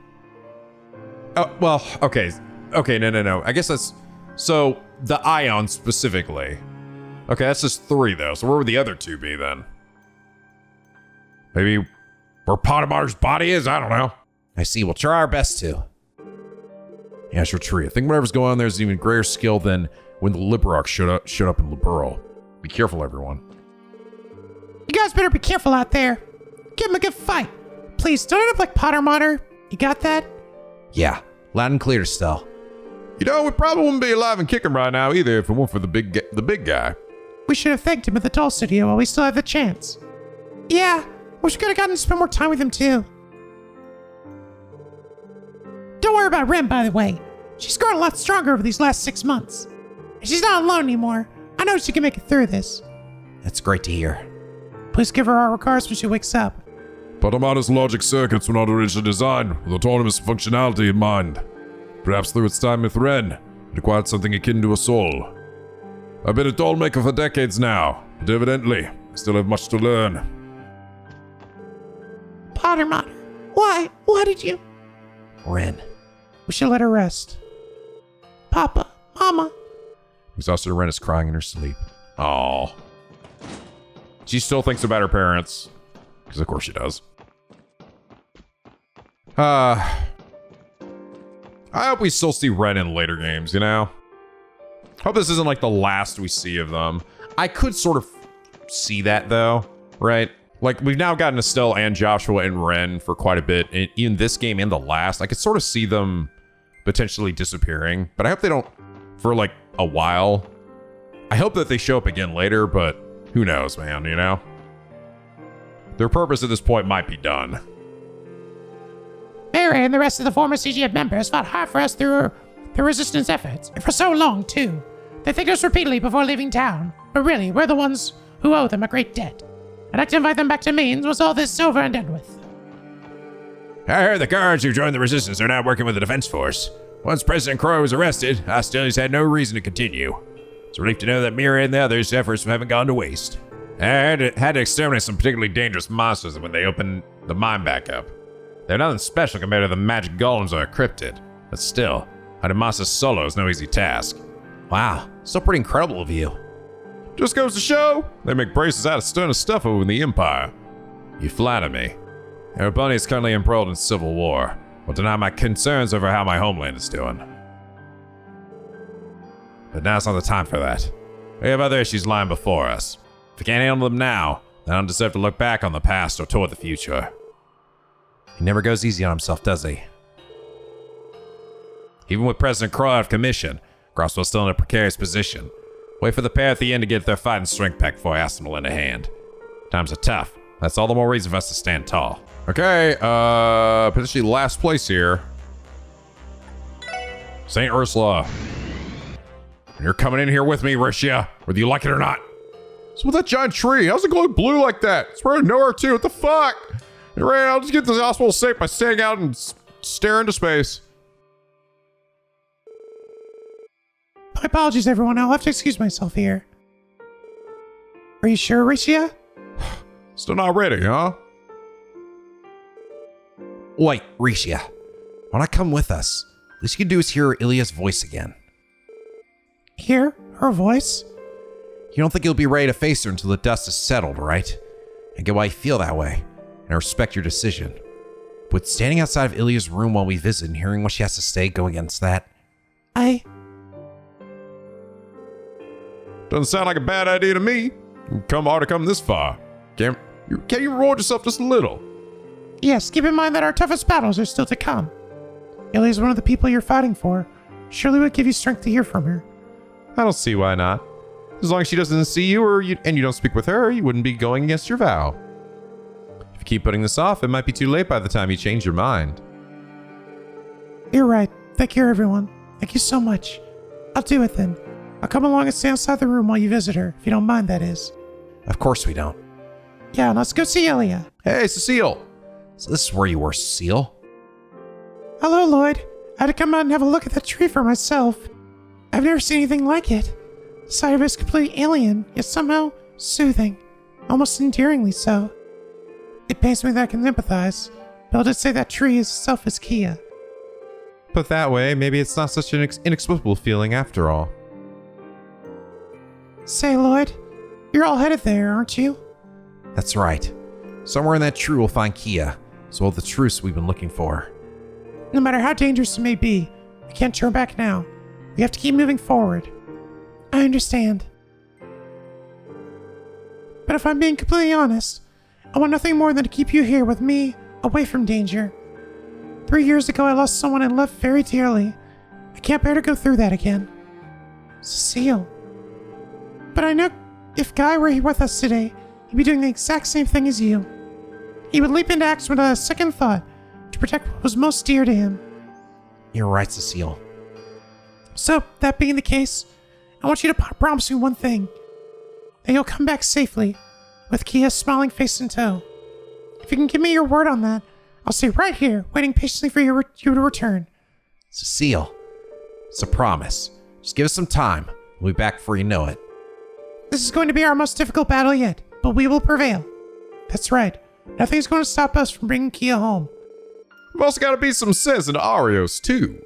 Oh, well, okay. Okay, no. I guess that's... So, the ions specifically. Okay, that's just 3, though. So where would the other 2 be, then? Maybe where Pottermotter's body is? I don't know. I see, we'll try our best to. Azure Tree. I think whatever's going on there is even greater skill than when the Liberox showed up in Liberal. Be careful, everyone. You guys better be careful out there. Give him a good fight. Please, don't end up like Pottermonitor. You got that? Yeah, loud and clear still. You know, we probably wouldn't be alive and kicking right now either if it weren't for the big guy. We should have thanked him at the doll studio while we still had the chance. Yeah, wish we could have gotten to spend more time with him too. Don't worry about Ren, by the way. She's grown a lot stronger over these last 6 months. And she's not alone anymore. I know she can make it through this. That's great to hear. Please give her our regards when she wakes up. Automata's logic circuits were not originally designed with autonomous functionality in mind. Perhaps through its time with Ren, it acquired something akin to a soul. I've been a doll maker for decades now, but evidently, I still have much to learn. Potter Mater, why? Why did you? Ren. We should let her rest. Papa, Mama. Exhausted Ren is crying in her sleep. Aww. She still thinks about her parents. Because of course she does. I hope we still see Ren in later games, you know? Hope this isn't like the last we see of them. I could sort of see that though, right? Like we've now gotten Estelle and Joshua and Ren for quite a bit in this game and the last. I could sort of see them potentially disappearing, but I hope they don't for like a while. I hope that they show up again later, but who knows, man, you know? Their purpose at this point might be done. Mary and the rest of the former CGF members fought hard for us through the resistance efforts, and for so long, too. They thanked us repeatedly before leaving town, but really, we're the ones who owe them a great debt. I'd like to invite them back to Means once all this is over and done with. I heard the guards who joined the resistance are now working with the defense force. Once President Crow was arrested, hostilities had no reason to continue. It's a relief to know that Mira and the others' efforts haven't gone to waste. I had to exterminate some particularly dangerous monsters when they opened the mine back up. They're nothing special compared to the magic golems or cryptid, but still, hunting monsters solo is no easy task. Wow, still pretty incredible of you. Just goes to show, they make braces out of stone stuff over in the Empire. You flatter me. Erebonian is currently embroiled in civil war. Will deny my concerns over how my homeland is doing. But now's not the time for that. We have other issues lying before us. If we can't handle them now, then I don't deserve to look back on the past or toward the future. He never goes easy on himself, does he? Even with President Crow out of commission, Crossbell's still in a precarious position. Wait for the pair at the end to get their fighting strength back before I ask them to lend a hand. Times are tough. That's all the more reason for us to stand tall. Okay, potentially last place here. St. Ursula. You're coming in here with me, Risha, whether you like it or not. What's with that giant tree? How's it glowing blue like that? It's running nowhere too. What the fuck? Hey, Ray, I'll just get this hospital safe by standing out and staring into space. My apologies, everyone. I'll have to excuse myself here. Are you sure, Ricia? Still not ready, huh? Wait, Risha. Why not come with us? Least you can do is hear Ilya's voice again. Hear her voice? You don't think you'll be ready to face her until the dust is settled, right? I get why you feel that way, and I respect your decision. But standing outside of Ilya's room while we visit and hearing what she has to say go against that? Doesn't sound like a bad idea to me. You've come hard to come this far. Can't you reward yourself just a little? Yes, keep in mind that our toughest battles are still to come. Ilya's one of the people you're fighting for. Surely would give you strength to hear from her. I don't see why not. As long as she doesn't see you and you don't speak with her, you wouldn't be going against your vow. If you keep putting this off, it might be too late by the time you change your mind. You're right. Thank you, everyone. Thank you so much. I'll do it then. I'll come along and stay outside the room while you visit her, if you don't mind, that is. Of course we don't. Yeah, let's go see Ilya. Hey, Cecile. So this is where you were, Cecile? Hello, Lloyd. I had to come out and have a look at that tree for myself. I've never seen anything like it. The sight of it is completely alien, yet somehow soothing. Almost endearingly so. It pains me that I can empathize, but I'll just say that tree is itself is Kia. Put that way, maybe it's not such an inexplicable feeling after all. Say, Lloyd, you're all headed there, aren't you? That's right. Somewhere in that tree we'll find Kia, so all the truths we've been looking for. No matter how dangerous it may be, we can't turn back now. We have to keep moving forward. I understand. But if I'm being completely honest, I want nothing more than to keep you here with me, away from danger. 3 years ago, I lost someone I loved very dearly. I can't bear to go through that again. Cecile. But I know if Guy were here with us today, he'd be doing the exact same thing as you. He would leap into action without a second thought to protect what was most dear to him. You're right, Cecile. So, that being the case, I want you to promise me one thing. That you'll come back safely, with Kia's smiling face in tow. If you can give me your word on that, I'll stay right here, waiting patiently for you to return. Cecile, it's a promise. Just give us some time. We'll be back before you know it. This is going to be our most difficult battle yet, but we will prevail. That's right. Nothing's going to stop us from bringing Kia home. We've also got to be some sense into Arios, too.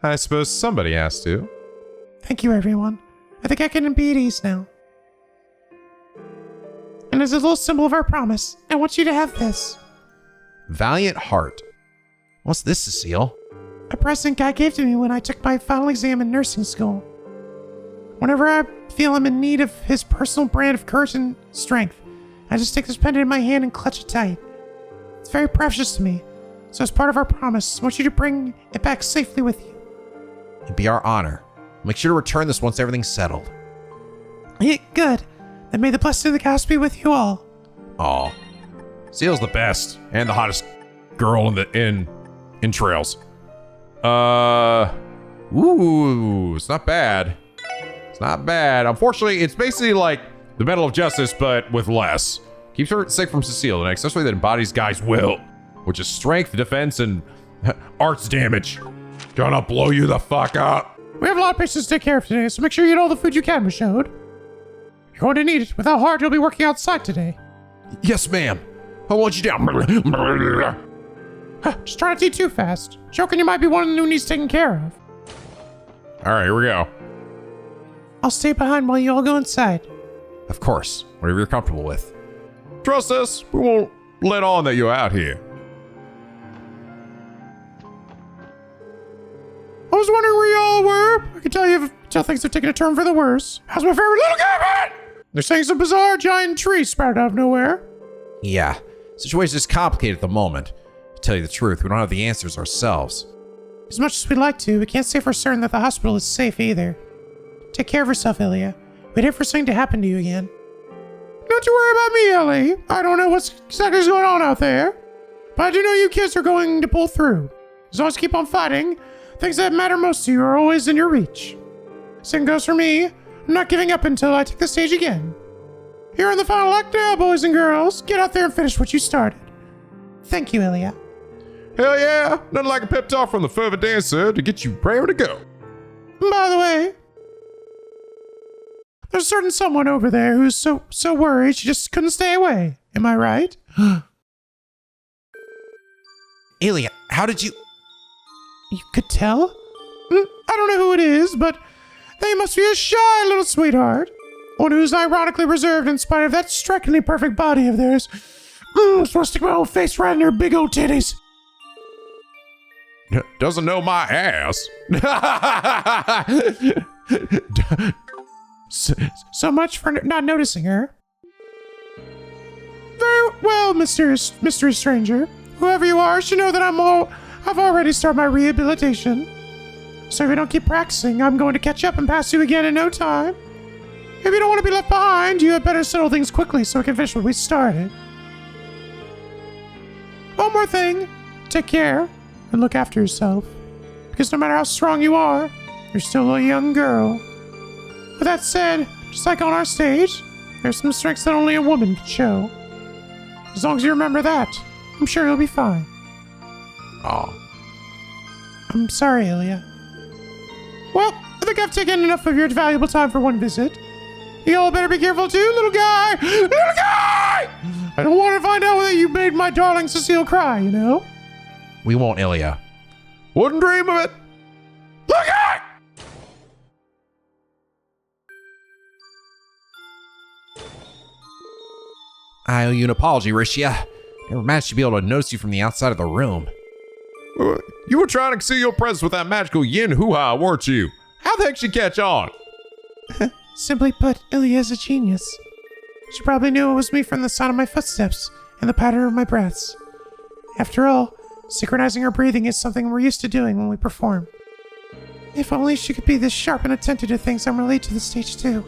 I suppose somebody has to. Thank you, everyone. I think I can be at ease now. And as a little symbol of our promise, I want you to have this. Valiant Heart. What's this, Cecile? A present Guy gave to me when I took my final exam in nursing school. Whenever I feel I'm in need of his personal brand of courage and strength, I just take this pendant in my hand and clutch it tight. It's very precious to me, so as part of our promise, I want you to bring it back safely with you. It'd be our honor. Make sure to return this once everything's settled. Yeah, good. Then may the blessing of the gods be with you all. Aw. Cecile's the best and the hottest girl in Trails. Ooh, it's not bad. It's not bad. Unfortunately, it's basically like the Medal of Justice, but with less. Keeps her safe from Cecile, an accessory that embodies Guy's will, which is strength, defense, and arts damage. Gonna blow you the fuck up. We have a lot of patients to take care of today, so make sure you eat all the food you can, Michaud. You're going to need it with how hard you'll be working outside today. Yes, ma'am. I want you down. Just try not to eat too fast. Joking, you might be one who needs taken care of. All right, here we go. I'll stay behind while you all go inside. Of course, whatever you're comfortable with. Trust us. We won't let on that you're out here. I was wondering where y'all were. I can tell things are taking a turn for the worse. How's my favorite little cabin? They're saying some bizarre giant tree sprouted out of nowhere. Yeah, situation is complicated at the moment. To tell you the truth, we don't have the answers ourselves. As much as we'd like to, we can't say for certain that the hospital is safe either. Take care of yourself, Ilya. We'd hate for something to happen to you again. Don't you worry about me, Ellie. I don't know what's exactly going on out there. But I do know you kids are going to pull through. As long as you keep on fighting, things that matter most to you are always in your reach. Same goes for me. I'm not giving up until I take the stage again. You're in the final act now, boys and girls. Get out there and finish what you started. Thank you, Ilya. Hell yeah. Nothing like a pep talk from the fervent dancer to get you raring to go. By the way, there's a certain someone over there who's so worried she just couldn't stay away. Am I right? Ilya, how did you... You could tell? I don't know who it is, but they must be a shy little sweetheart. One who's ironically reserved in spite of that strikingly perfect body of theirs. I just want to stick my old face right in their big old titties. Doesn't know my ass. So much for not noticing her. Very well, mystery stranger. Whoever you are should know that I've already started my rehabilitation. So if you don't keep practicing, I'm going to catch up and pass you again in no time. If you don't want to be left behind, you had better settle things quickly so we can finish what we started. One more thing. Take care and look after yourself. Because no matter how strong you are, you're still a young girl. With that said, just like on our stage, there's some strengths that only a woman can show. As long as you remember that, I'm sure you'll be fine. Aw. I'm sorry, Ilya. Well, I think I've taken enough of your valuable time for one visit. You all better be careful too, little guy! Little guy! I don't want to find out that you made my darling Cecile cry, you know? We won't, Ilya. Wouldn't dream of it. Look at! I owe you an apology, Rishia. Never managed to be able to notice you from the outside of the room. You were trying to conceal your presence with that magical yin hoo-ha, weren't you? How the heck did she catch on? Simply put, Ilya is a genius. She probably knew it was me from the sound of my footsteps and the patter of my breaths. After all, Synchronizing our breathing is something we're used to doing when we perform. If only she could be this sharp and attentive to things I'm related to the stage too.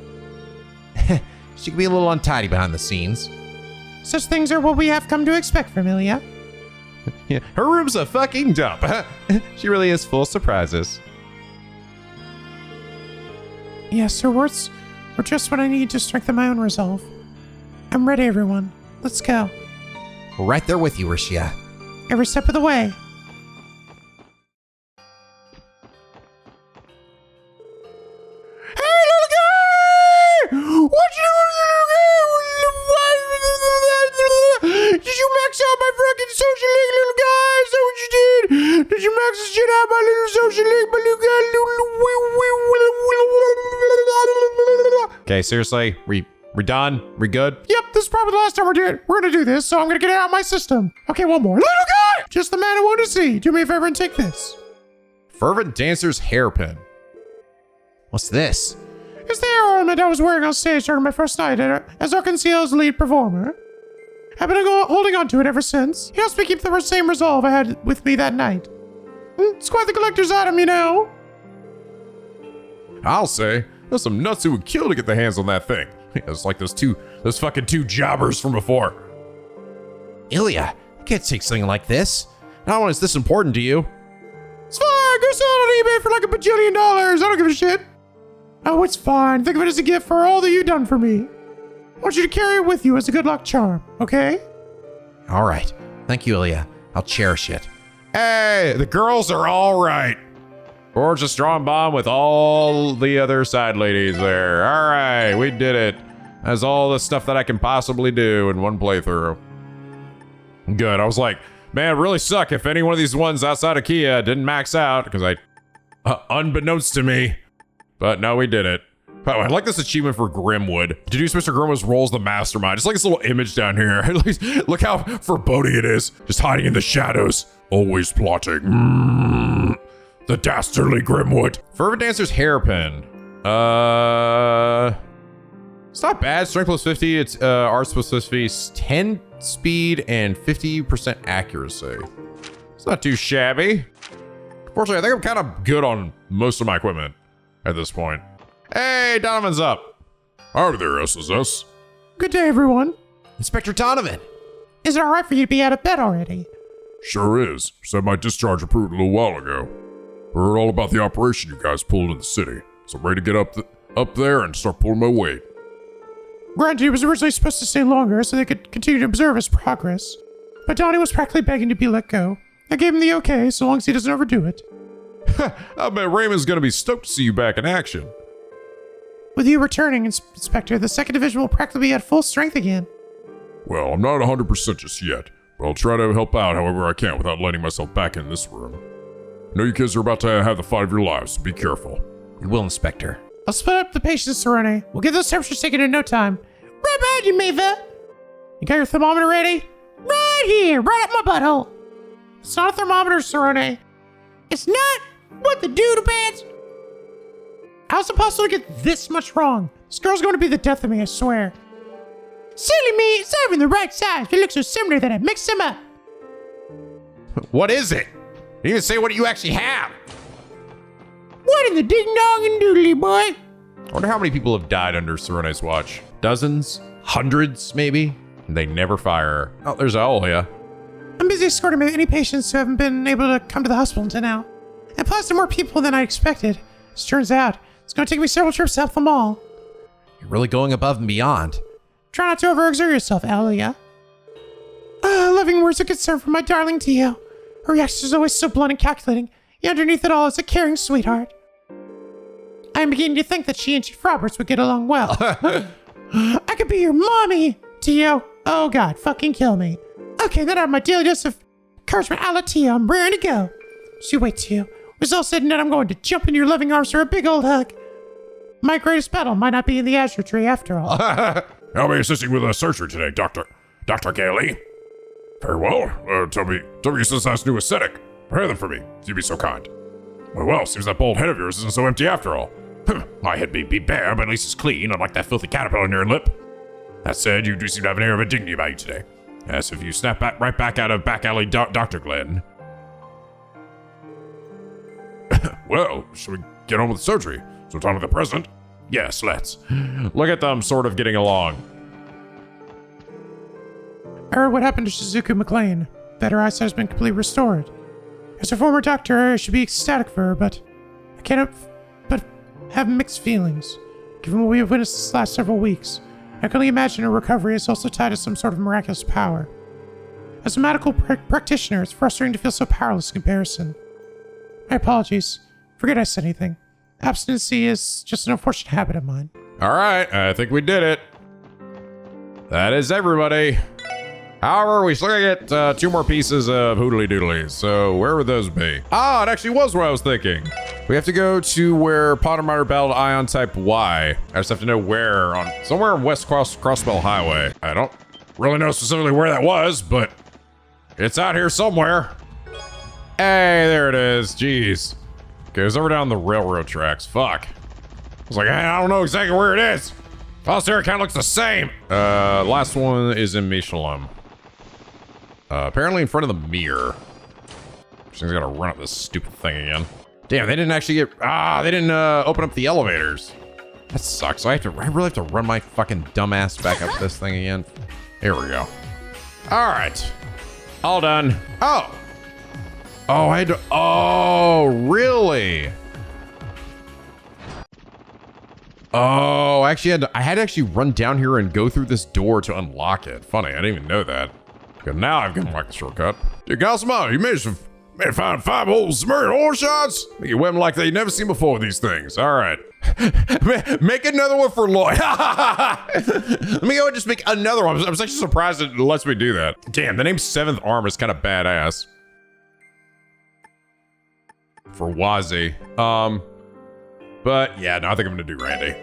She could be a little untidy behind the scenes. Such things are what we have come to expect from Ilya. Yeah, her room's a fucking dump. She really is full of surprises. Yes, her words were just what I need to strengthen my own resolve. I'm ready, everyone. Let's go. We're right there with you, Rishia. Every step of the way. Hey, little guy! What you doing, Did you max out my fucking social link, little guy? Is that what you did? Did you max this shit out my little social link, my little guy? Okay, seriously? We done? We good? Yep, this is probably the last time we're gonna do this, so I'm gonna get it out of my system. Okay, one more. Little guy! Just the man I wanted to see. Do me a favor and take this. Fervent Dancer's hairpin. What's this? It's the hair ornament I was wearing on stage during my first night as Arkansas's lead performer. I've been holding on to it ever since. It helps me keep the same resolve I had with me that night. It's quite the collector's item, you know. I'll say, there's some nuts who would kill to get their hands on that thing. It's like those fucking two jobbers from before. Ilya, you can't take something like this. Not when it's this important to you. It's fine. Go sell it on eBay for like $1 bajillion. I don't give a shit. Oh, it's fine. Think of it as a gift for all that you've done for me. I want you to carry it with you as a good luck charm, okay? All right. Thank you, Ilya. I'll cherish it. Hey, the girls are all right. Forge a strong bond with all the other side ladies there. All right, we did it. That's all the stuff that I can possibly do in one playthrough. Good. I was like, man, it really suck if any one of these ones outside of Kia didn't max out, because unbeknownst to me. But no, we did it. By the way, I like this achievement for Grimwood. Deduce Mr. Grimwood's role as the mastermind. Just like this little image down here. Look how foreboding it is. Just hiding in the shadows. Always plotting. The dastardly Grimwood. Fervent Dancer's hairpin. It's not bad. Strength plus 50. It's arts plus 50. 10 speed and 50% accuracy. It's not too shabby. Fortunately, I think I'm kind of good on most of my equipment at this point. Hey, Donovan's up. Hi there, SSS. Good day, everyone. Inspector Donovan. Is it alright for you to be out of bed already? Sure is. Just had my discharge approved a little while ago. Heard all about the operation you guys pulled in the city, so I'm ready to get up there and start pulling my weight. Granted, he was originally supposed to stay longer so they could continue to observe his progress, but Donnie was practically begging to be let go. I gave him the okay, so long as he doesn't overdo it. I bet Raymond's gonna be stoked to see you back in action. With you returning, Inspector, the 2nd Division will practically be at full strength again. Well, I'm not 100% just yet, but I'll try to help out however I can without letting myself back in this room. I know you kids are about to have the fight of your lives, so be careful. We will, Inspector. I'll split up the patients, Cerrone. We'll get those temperatures taken in no time. Right behind you, Maeva. You got your thermometer ready? Right here, right up my butthole. It's not a thermometer, Cerrone. It's not what the doodle pants. How's it possible to get this much wrong? This girl's going to be the death of me, I swear. Silly me, it's not even the right size. They look so similar that I mixed them up. What is it? You didn't even say what you actually have. What in the ding-dong and doodly, boy? I wonder how many people have died under Serene's watch. Dozens? Hundreds, maybe? And they never fire her. Oh, there's Aolia. I'm busy escorting any patients who haven't been able to come to the hospital until now. And plus, there are more people than I expected. As turns out, it's going to take me several trips to help them all. You're really going above and beyond. Try not to overexert yourself, Alia. Loving words of concern from my darling Tio. Her reaction is always so blunt and calculating, yet underneath it all is a caring sweetheart. I'm beginning to think that she and Chief Roberts would get along well. I could be your mommy, Tio. Oh God, fucking kill me. Okay, then I have my daily dose of encouragement a la Tio. I'm ready to go. So wait, Tio. When all said and done, I'm going to jump into your loving arms for a big old hug. My greatest battle might not be in the Azure Tree after all. I'll be assisting with a surgery today, Dr. Gailey. Very well. Tell me you says that's new aesthetic. Prepare them for me, if you'd be so kind. Well, seems that bald head of yours isn't so empty after all. My head may be bare, but at least it's clean, unlike that filthy caterpillar in your lip. That said, you do seem to have an air of dignity about you today. As if you snap right back out of back alley Dr. Glenn. Well, should we get on with the surgery? Sometime with the present? Yes, let's. Look at them sort of getting along. I heard what happened to Shizuku McLean. That her eyesight has been completely restored. As a former doctor, I should be ecstatic for her, but I can't but have mixed feelings. Given what we have witnessed this last several weeks, I can only imagine her recovery is also tied to some sort of miraculous power. As a medical practitioner, it's frustrating to feel so powerless in comparison. My apologies. Forget I said anything. Abstinency is just an unfortunate habit of mine. All right, I think we did it. That is everybody. However, we still gotta get 2 more pieces of hoodly doodly. So where would those be? Ah, it actually was what I was thinking. We have to go to where Pottermire battled Ion Type Y. I just have to know where, on somewhere on West Crossbell Highway. I don't really know specifically where that was, but it's out here somewhere. Hey, there it is. Jeez. Okay, it was over down the railroad tracks. Fuck. I was like, hey, I don't know exactly where it is. Oh, there it kind of looks the same. Last one is in Michelin. Apparently in front of the mirror. She's gotta run up this stupid thing again. Damn, they didn't actually get, they didn't open up the elevators. That sucks. I really have to run my fucking dumbass back up this thing again. Here we go. All right. All done. Oh. Oh, I had to, oh, really? Oh, actually, I had to actually run down here and go through this door to unlock it. Funny, I didn't even know that. Because now I've unlocked the shortcut. Dude, Cosmo, you managed to find 5 old submerged ore shots? Make you wear them like they've never seen before, these things. All right. Make another one for Lloyd. Let me go and just make another one. I was actually surprised it lets me do that. Damn, the name 7th Arm is kind of badass. For Wazi. But yeah, no, I think I'm gonna do Randy.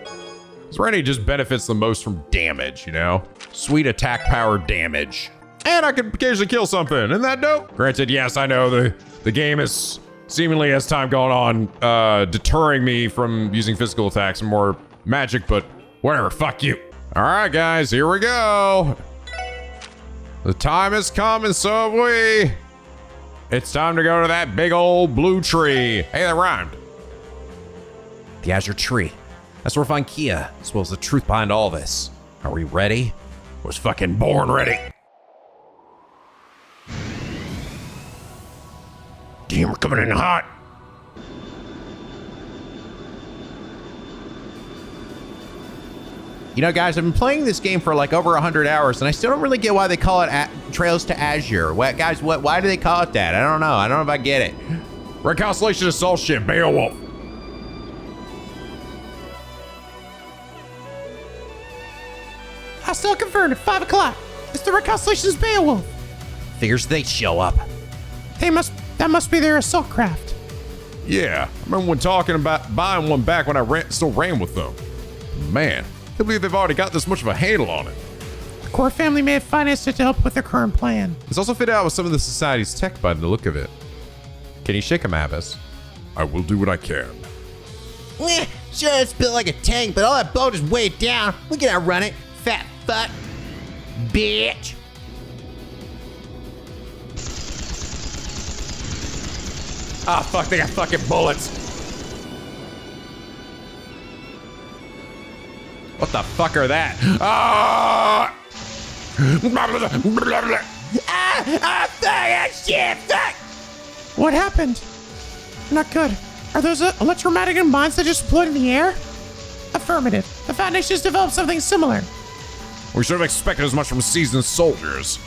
Because Randy just benefits the most from damage, you know? Sweet attack power damage. And I can occasionally kill something, isn't that dope? Granted, yes, I know the game is seemingly, as time gone on, deterring me from using physical attacks and more magic, but whatever, fuck you. All right, guys, here we go. The time has come and so have we. It's time to go to that big old blue tree. Hey, that rhymed. The Azure Tree. That's where we'll find Kia, as well as the truth behind all this. Are we ready? Was fucking born ready. Damn, we're coming in hot. You know, guys, I've been playing this game for like over 100 hours, and I still don't really get why they call it Trails to Azure. Why do they call it that? I don't know. I don't know if I get it. Reconciliation assault ship, Beowulf. Hostile confirmed at 5 o'clock. It's the Reconciliation's Beowulf. Figures they'd show up. That must be their assault craft. Yeah, I remember when talking about buying one back when I still ran with them. Man, I can't believe they've already got this much of a handle on it. The core family may have financed it to help with their current plan. It's also fit out with some of the society's tech by the look of it. Can you shake him, Abbas? I will do what I can. Sure, it's built like a tank, but all that boat is weighed down. We can outrun it, fat fuck. Bitch. Ah, fuck, they got fucking bullets. What the fuck are that? Ah! Fuck, shit, fuck. What happened? Not good. Are those electromagnetic mines that just deployed in the air? Affirmative. The Foundation has developed something similar. We should have expected as much from seasoned soldiers.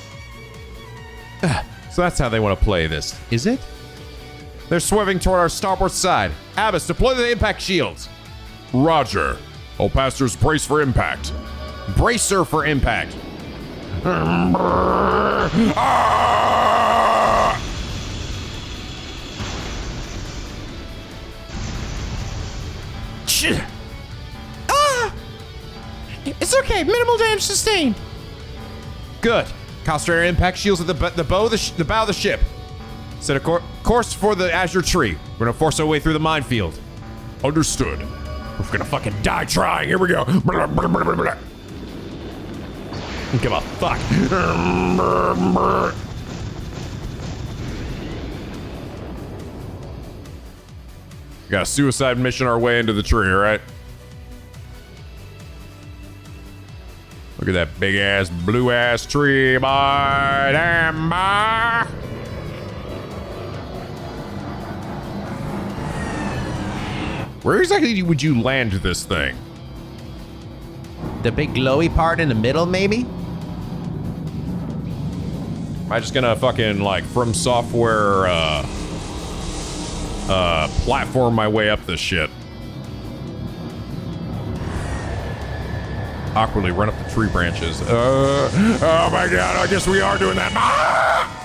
So that's how they want to play this, is it? They're swerving toward our starboard side. Abbas, deploy the impact shields. Roger. All passengers brace for impact. Bracer for impact. It's okay. Minimal damage sustained. Good. Concentrate our impact shields at the bow of the bow of the ship. Set a course for the Azure Tree. We're gonna force our way through the minefield. Understood. We're gonna fucking die trying. Here we go. Give a fuck. We got a suicide mission our way into the tree, right? Look at that big ass, blue ass tree, boy. Damn, boy. Where exactly would you land this thing? The big glowy part in the middle, maybe? Am I just gonna fucking like from software platform my way up this shit? Awkwardly run up the tree branches. Oh my god, I guess we are doing that. Ah!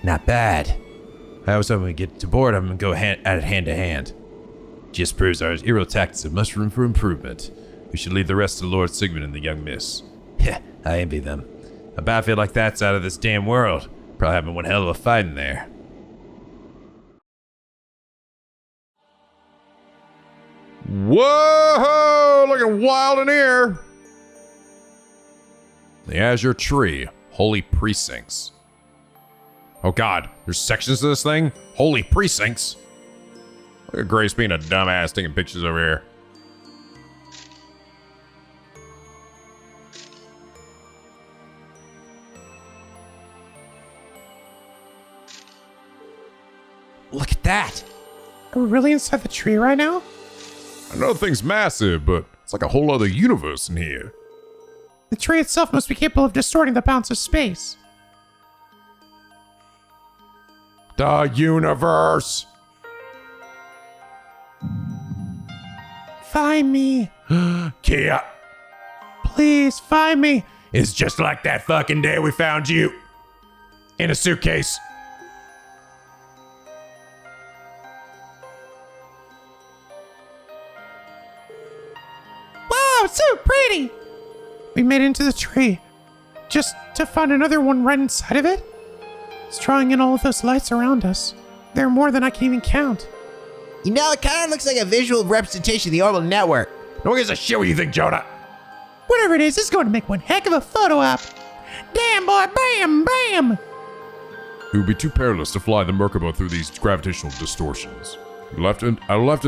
Not bad. I was hoping we get to boredom and go at it hand to hand. Just proves our aerial tactics have much room for improvement. We should leave the rest to Lord Sigmund and the young miss. Heh, I envy them. A battlefield like that's out of this damn world. Probably having one hell of a fight in there. Whoa! Looking wild in here. The Azure Tree, Holy Precincts. Oh god, there's sections of this thing? Holy precincts. Look at Grace being a dumbass taking pictures over here. Look at that! Are we really inside the tree right now? I know the thing's massive, but it's like a whole other universe in here. The tree itself must be capable of distorting the bounds of space. The universe! Find me. Kia! Please, find me. It's just like that fucking day we found you. In a suitcase. Wow, it's so pretty. We made it into the tree. Just to find another one right inside of it? It's drawing in all of those lights around us. There are more than I can even count. You know, it kind of looks like a visual representation of the orbital network. No one gives a shit what you think, Jonah. Whatever it is, it's going to make one heck of a photo op. Damn, boy, bam, bam. It would be too perilous to fly the Merkaba through these gravitational distortions. I'll have to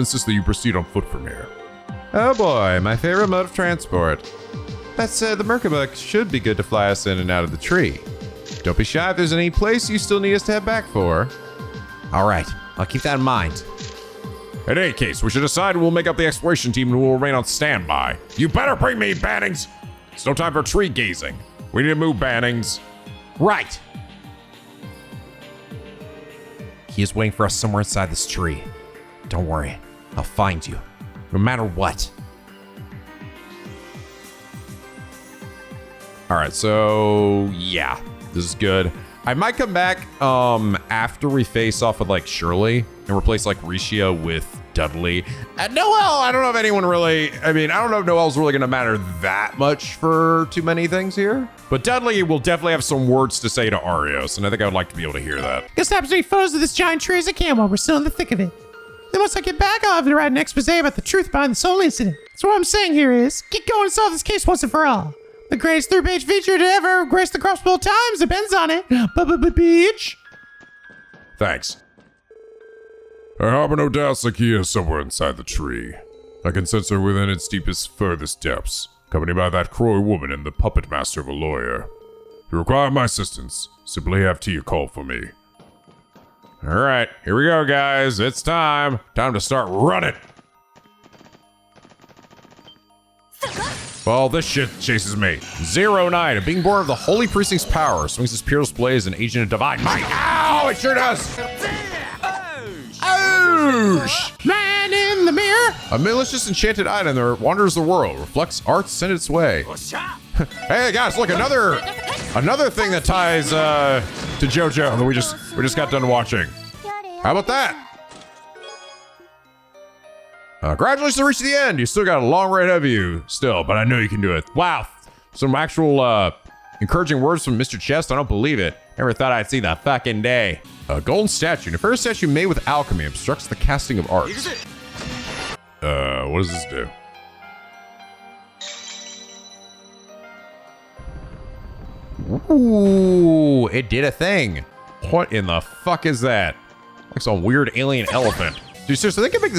insist that you proceed on foot from here. Oh boy, my favorite mode of transport. That said, the Merkaba should be good to fly us in and out of the tree. Don't be shy if there's any place you still need us to head back for. All right, I'll keep that in mind. In any case, we should decide we'll make up the exploration team and we'll remain on standby. You better bring me Bannings! It's no time for tree gazing. We need to move Bannings. Right! He is waiting for us somewhere inside this tree. Don't worry, I'll find you, no matter what. All right, so yeah, this is good. I might come back after we face off with like Shirley and replace like Risha with Dudley. Noel, I don't know if anyone really, I don't know if Noel's really gonna matter that much for too many things here. But Dudley will definitely have some words to say to Arios, and I think I would like to be able to hear that. Guess I have as many photos of this giant tree as I can while we're still in the thick of it. Then once I get back, I'll have to write an expose about the truth behind this whole incident. So what I'm saying here is, get going and solve this case once and for all. The greatest 3-page feature to ever grace the Crossbell Times depends on it. Bitch. Thanks. I harbor no doubts Sakia is somewhere inside the tree. I can sense her within its deepest, furthest depths, accompanied by that Croy woman and the puppet master of a lawyer. If you require my assistance, simply have Tia call for me. Alright, here we go, guys. It's time. Time to start running. Well, this shit chases me. 09, being born of the Holy Precinct's power, swings his peerless blade as an agent of divine might. Ow! It sure does! Ouch! Man in the mirror. A malicious enchanted item that wanders the world, reflects art sent its way. Hey guys, look, another thing that ties to JoJo that we just got done watching. How about that? Congratulations on reaching the end. You still got a long way ahead of you still, but I know you can do it. Wow, some actual encouraging words from Mr. Chest. I don't believe it. Never thought I'd see the fucking day. A golden statue. The first statue made with alchemy obstructs the casting of arts. What does this do? Ooh, it did a thing. What in the fuck is that? Like some weird alien elephant. Dude, seriously, they can make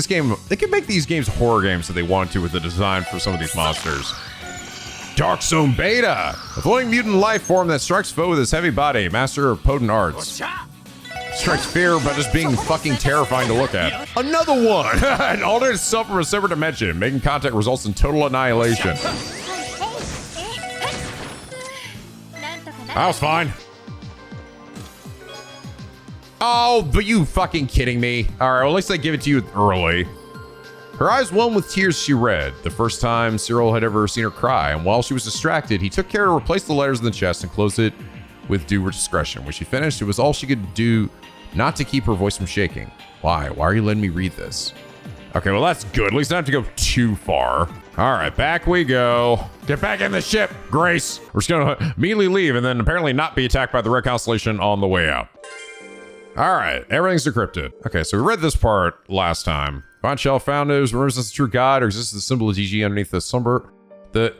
these games horror games if they want to with the design for some of these monsters. Dark Zone Beta, a floating mutant life form that strikes foe with its heavy body, master of potent arts. Strikes fear by just being fucking terrifying to look at. Another one! An alternate self from a separate dimension. Making contact results in total annihilation. That was fine. Oh, but you fucking kidding me? All right, well, at least I give it to you early. Her eyes welled with tears she read, the first time Cyril had ever seen her cry, and while she was distracted, he took care to replace the letters in the chest and close it with due discretion. When she finished, it was all she could do not to keep her voice from shaking. Why? Why are you letting me read this? Okay, well, that's good. At least I don't have to go too far. All right, back we go. Get back in the ship, Grace. We're just gonna immediately leave and then apparently not be attacked by the Red Constellation on the way out. All right, everything's decrypted. Okay, so we read this part last time. Divine Shell found it, remembers as the true God, or exists as the symbol of DG underneath the slumber.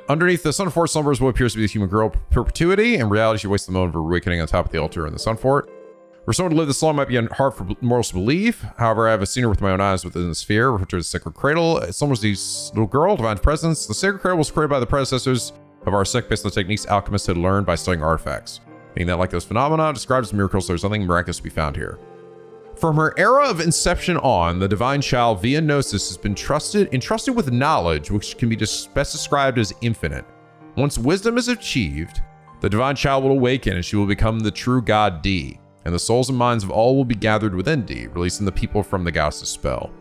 Underneath the Sunfort slumbers what appears to be the human girl Perpetuity. In reality, she wastes the moment of her awakening on top of the altar in the Sunfort. For someone to live this long might be hard for mortals to believe. However, I have seen her with my own eyes within the sphere, referred to as Sacred Cradle. It summons the little girl, Divine Presence. The Sacred Cradle was created by the predecessors of our sect based on the techniques alchemists had learned by studying artifacts. Meaning that like those phenomena described as miracles, there's nothing miraculous to be found here. From her era of inception on, the Divine Child via Gnosis has been entrusted with knowledge which can be best described as infinite. Once wisdom is achieved, the Divine Child will awaken and she will become the true God D, and the souls and minds of all will be gathered within D, releasing the people from the goddess' spell.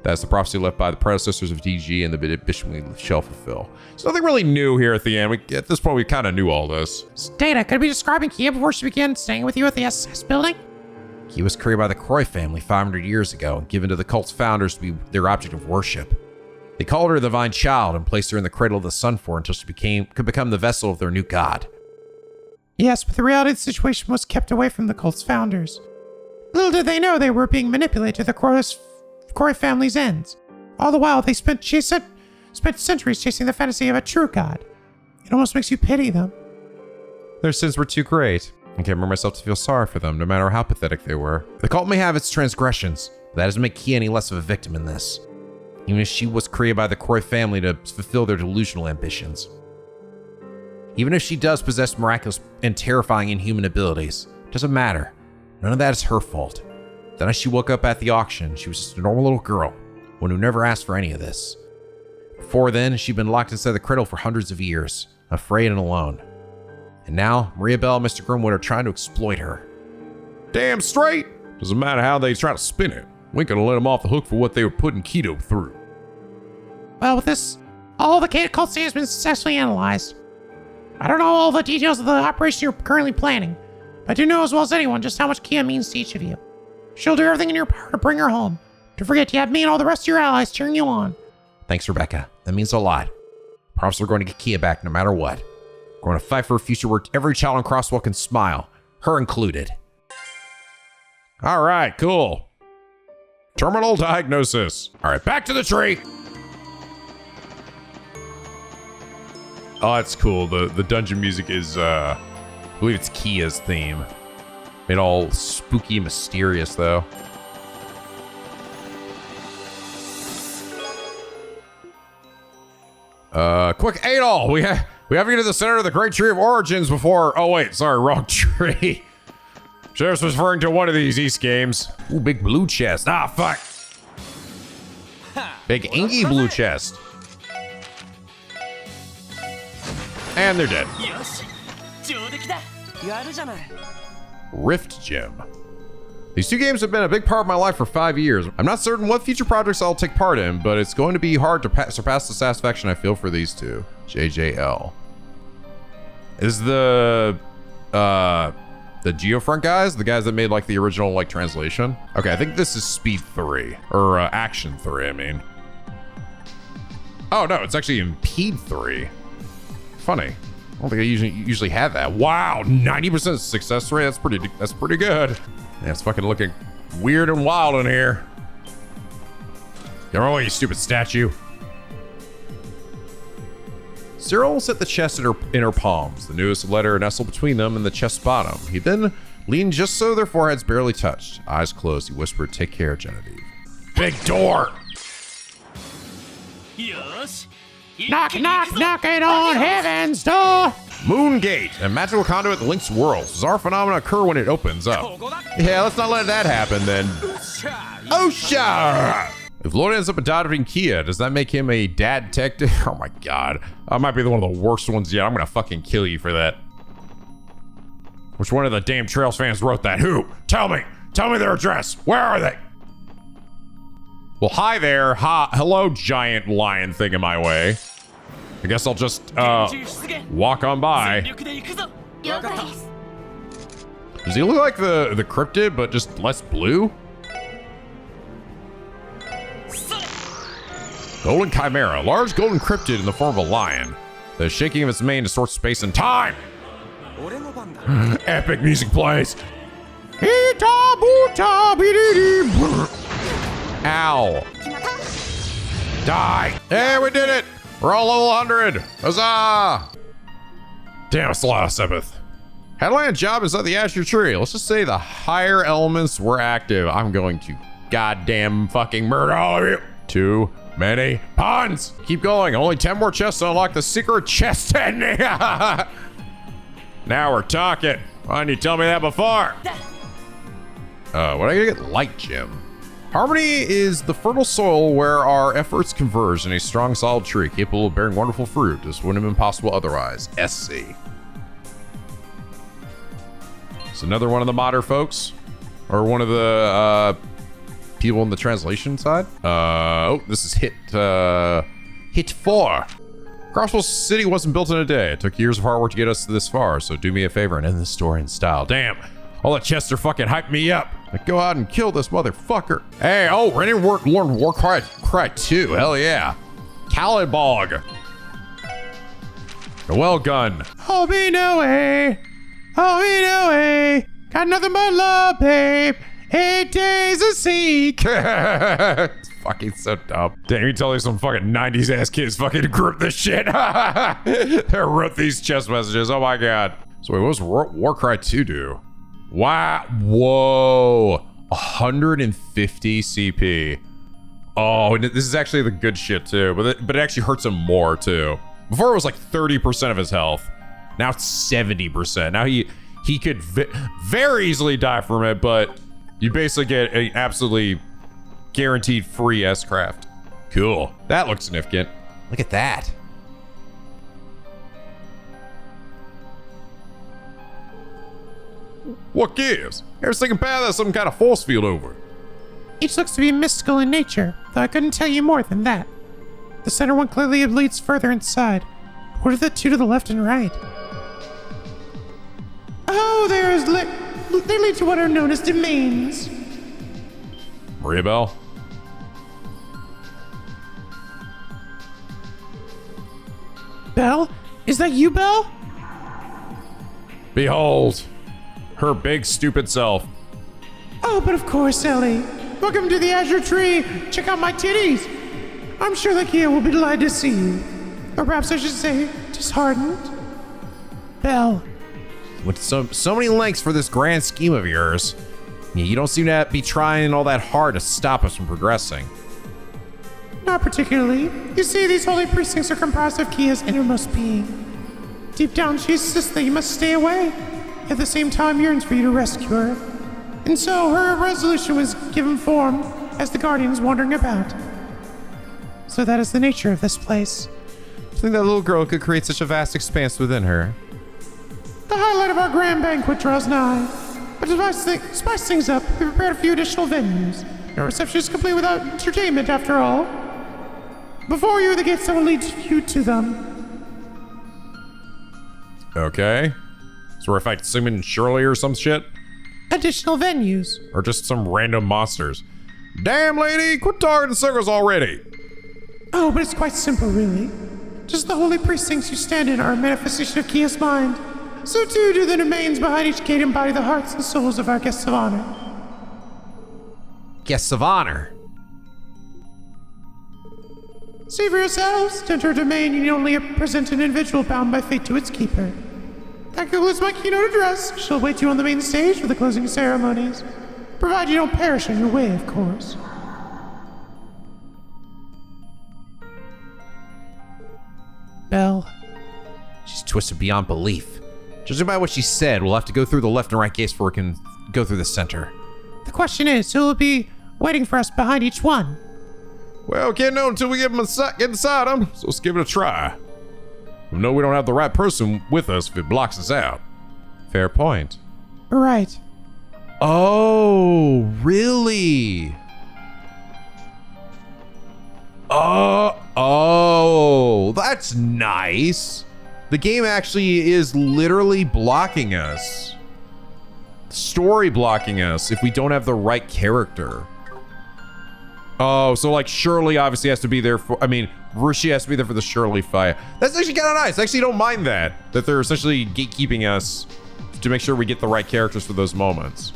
That's the prophecy left by the predecessors of DG and the bishop we shall fulfill. So nothing really new here at the end. At this point, we kind of knew all this. Data, could we be describing Kia before she began staying with you at the SS building? He was created by the Croy family 500 years ago and given to the cult's founders to be their object of worship. They called her the Divine Child and placed her in the cradle of the Sunfort until she could become the vessel of their new god. Yes, but the reality of the situation was kept away from the cult's founders. Little did they know they were being manipulated to the Croy family's ends. All the while, they spent centuries chasing the fantasy of a true god. It almost makes you pity them. Their sins were too great. I can't bring myself to feel sorry for them, no matter how pathetic they were. The cult may have its transgressions, but that doesn't make Kia any less of a victim in this. Even if she was created by the Croy family to fulfill their delusional ambitions. Even if she does possess miraculous and terrifying inhuman abilities, it doesn't matter. None of that is her fault. Then as she woke up at the auction, she was just a normal little girl, one who never asked for any of this. Before then, she'd been locked inside the cradle for hundreds of years, afraid and alone. And now, Maria Bell and Mr. Grimwood are trying to exploit her. Damn straight. Doesn't matter how they try to spin it. We ain't gonna let them off the hook for what they were putting Keto through. Well, with this, all the cult scene has been successfully analyzed. I don't know all the details of the operation you're currently planning, but I do know as well as anyone just how much Kia means to each of you. She'll do everything in your power to bring her home. Don't forget, you have me and all the rest of your allies cheering you on. Thanks, Rebecca. That means a lot. Promise we're going to get Kia back no matter what. We're going to fight for a future where every child on Crossbell can smile, her included. All right, cool. Terminal diagnosis. All right, back to the tree. Oh, that's cool. The dungeon music is, I believe it's Kia's theme. Made all spooky and mysterious, though. Quick Adol. We have to get to the center of the Great Tree of Origins before. Oh wait, sorry, wrong tree. Sheriff's referring to one of these East games. Ooh, big blue chest. Ah, fuck. Big inky blue chest. And they're dead. Rift Gem. These two games have been a big part of my life for 5 years. I'm not certain what future projects I'll take part in, but it's going to be hard to surpass the satisfaction I feel for these two. JJL. Is the Geofront guys, the guys that made like the original like translation? Okay, I think this is Speed 3 or Action 3. I mean. Oh no, it's actually Impede 3. Funny. I don't think I usually have that. Wow, 90% success rate. That's pretty good. Yeah, it's fucking looking weird and wild in here. Get away, you stupid statue. Cyril set the chest in her palms, the newest letter nestled between them and the chest bottom. He then leaned just so their foreheads barely touched. Eyes closed, he whispered, "Take care, Genevieve." Big door! Knock, knock, knocking on heaven's door. Moongate, a magical conduit that links worlds. Bizarre phenomena occur when it opens up. Yeah, let's not let that happen then. Osha! If Lloyd ends up adopting Kia, does that make him a dad detective? Oh my god. That might be one of the worst ones yet. I'm gonna fucking kill you for that. Which one of the damn Trails fans wrote that? Who? Tell me! Tell me their address! Where are they? Well, hi there. Hello, giant lion thing in my way. I guess I'll just, walk on by. Does he look like the cryptid, but just less blue? Golden Chimera, large golden cryptid in the form of a lion. The shaking of its mane distorts space and time. Epic music plays. Ow. Die. Hey, we did it. We're all level 100. Huzzah. Damn, it's a lot of Sepith. How do I land a job inside the Azure Tree? Let's just say the higher elements were active. I'm going to goddamn fucking murder all of you. Too many puns. Keep going. Only 10 more chests to unlock the secret chest ending. Now we're talking. Why didn't you tell me that before? When I get Light Gem. Harmony is the fertile soil where our efforts converge in a strong, solid tree capable of bearing wonderful fruit. This wouldn't have been possible otherwise. SC. It's another one of the modder folks, or one of the people on the translation side. Oh, this is hit 4. Crossbell City wasn't built in a day. It took years of hard work to get us this far, so do me a favor and end this story in style. Damn, all the chests are fucking hyped me up. Like, go out and kill this motherfucker. Hey, oh, ready to learn Warcry 2. Hell yeah. Calibog. The well gun. Oh, be no way. Oh, be no way. Got nothing but love, babe. 8 days of seek. It's fucking so dumb. Damn, you tell me some fucking 90s ass kids fucking group this shit. They wrote these chest messages. Oh my god. So wait, what does Warcry 2 do? Wow. Whoa. 150 CP. Oh, and this is actually the good shit too, but it actually hurts him more too. Before it was like 30% of his health. Now it's 70%. Now he could very easily die from it, but you basically get an absolutely guaranteed free S-Craft. Cool. That looks significant. Look at that. What gives? Ever thinking about there's some kind of force field over? Each looks to be mystical in nature, though I couldn't tell you more than that. The center one clearly leads further inside. What are the two to the left and right? Oh, they lead to what are known as domains. Maria Bell? Belle? Is that you, Belle? Behold, her big stupid self. Oh, but of course, Ellie. Welcome to the Azure Tree. Check out my titties. I'm sure the Kia will be delighted to see you. Or perhaps I should say, disheartened. Belle. With so many lengths for this grand scheme of yours, you don't seem to be trying all that hard to stop us from progressing. Not particularly. You see, these holy precincts are comprised of Kia's innermost being. Deep down, she insists that you must stay away. At the same time, yearns for you to rescue her. And so, her resolution was given form as the Guardian's wandering about. So that is the nature of this place. I think that little girl could create such a vast expanse within her. The highlight of our grand banquet draws nigh. But to spice things up, we prepared a few additional venues. Your reception is complete without entertainment, after all. Before you are the gates that will lead you to them. Okay. So we're fighting Simon Shirley or some shit? Additional venues. Or just some random monsters? Damn, lady, quit talking in circles already. Oh, but it's quite simple, really. Just the holy precincts you stand in are a manifestation of Kia's mind. So too do the domains behind each gate embody the hearts and souls of our guests of honor. Guests of honor? See for yourselves. To enter a domain, you need only present an individual bound by fate to its keeper. That concludes my keynote address. She'll await you on the main stage for the closing ceremonies. Provided you don't perish on your way, of course. Belle. She's twisted beyond belief. Judging by what she said, we'll have to go through the left and right gates before we can go through the center. The question is, who will be waiting for us behind each one? Well, can't know until we get inside them, so let's give it a try. We know we don't have the right person with us if it blocks us out. Fair point. Right. Oh, really? Oh, that's nice. The game actually is literally blocking us. Story blocking us if we don't have the right character. Oh, so like Shirley obviously has to be there for, Rishi has to be there for the Shirley fight. That's actually kind of nice. I actually don't mind that they're essentially gatekeeping us to make sure we get the right characters for those moments.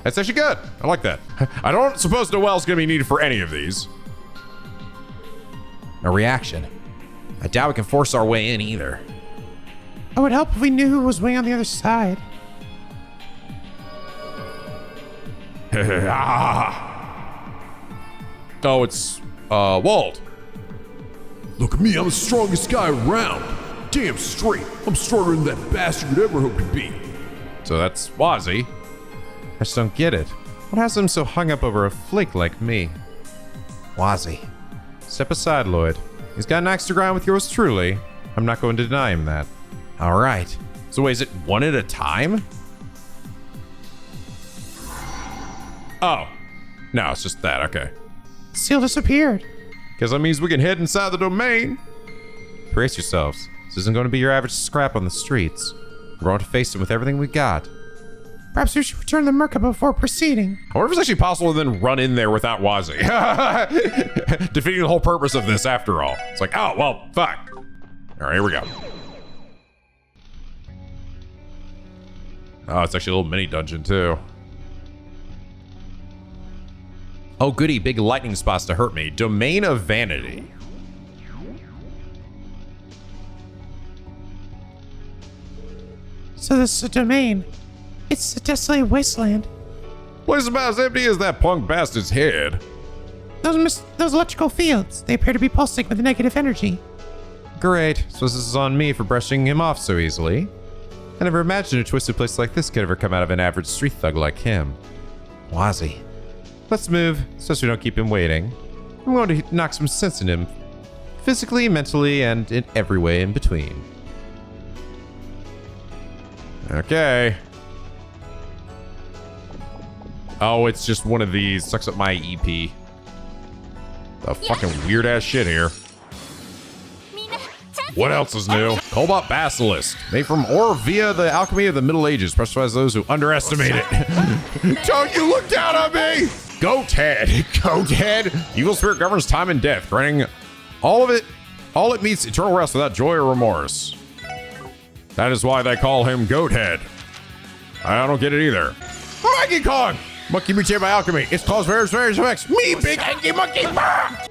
That's actually good. I like that. I don't suppose Noelle's gonna be needed for any of these. A reaction. I doubt we can force our way in either. It would help if we knew who was waiting on the other side. Oh, it's Wald. Look at me, I'm the strongest guy around. Damn straight. I'm stronger than that bastard could ever hope to be. So that's Wazzy. I just don't get it. What has them so hung up over a flake like me? Wazzy. Step aside, Lloyd. He's got an axe to grind with yours truly. I'm not going to deny him that. All right. So wait, is it one at a time? Oh. No, it's just that, okay. The seal disappeared. Guess that means we can head inside the domain. Brace yourselves. This isn't going to be your average scrap on the streets. We're going to face him with everything we got. Perhaps we should return the Merca before proceeding. I wonder if it's actually possible to then run in there without Wazzy. Defeating the whole purpose of this after all. It's like, oh, well, fuck. All right, here we go. Oh, it's actually a little mini dungeon too. Oh, goody, big lightning spots to hurt me. Domain of Vanity. So this is a domain. It's a desolate wasteland. Place is about as empty as that punk bastard's head. Those electrical fields, they appear to be pulsing with negative energy. Great. So this is on me for brushing him off so easily. I never imagined a twisted place like this could ever come out of an average street thug like him. Wazzy. Let's move, so we don't keep him waiting. I'm going to knock some sense in him. Physically, mentally, and in every way in between. Okay. Oh, it's just one of these. Sucks up my EP. The fucking weird ass shit here. What else is new? Cobalt Basilisk. Made from ore via the alchemy of the Middle Ages. Specifies those who underestimate it. Don't you look down on me! Goat head. Goat head. Evil spirit governs time and death, granting all it meets eternal rest without joy or remorse. That is why they call him Goat Head. I don't get it either. Monkey Kong! Monkey mutated by alchemy. It's caused various effects. Me, big angry monkey!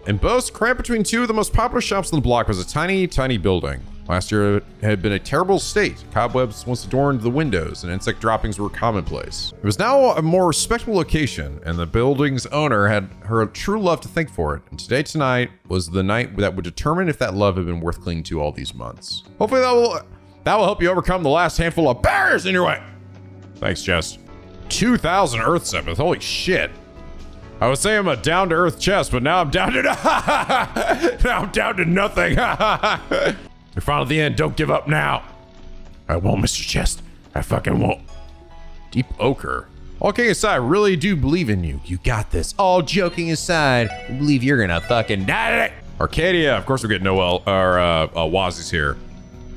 And boast, cramped between two of the most popular shops on the block, was a tiny, tiny building. Last year, it had been a terrible state. Cobwebs once adorned the windows, and insect droppings were commonplace. It was now a more respectable location, and the building's owner had her true love to thank for it. And tonight was the night that would determine if that love had been worth clinging to all these months. Hopefully that will help you overcome the last handful of barriers in your way. Thanks, Jess. 2,000 Earth Sepith. Holy shit. I would say I'm a down-to-earth chest, but now I'm down to now I'm down to nothing. We're finally at the end. Don't give up now. I won't, Mr. Chest. I fucking won't. Deep ochre. All kidding aside, I really do believe in you. You got this. All joking aside, I believe you're gonna fucking die today. Arcadia. Of course we get Noel, or Wazzy's here.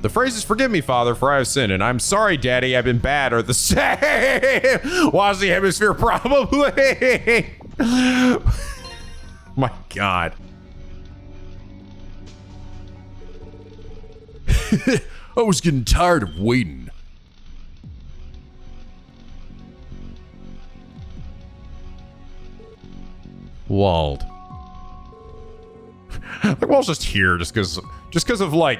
The phrase is, forgive me, Father, for I have sinned, and I'm sorry, Daddy, I've been bad, are the same. Wazzy Hemisphere, probably. My God. I was getting tired of waiting. Wald. Like, Walt's just here just because of, like,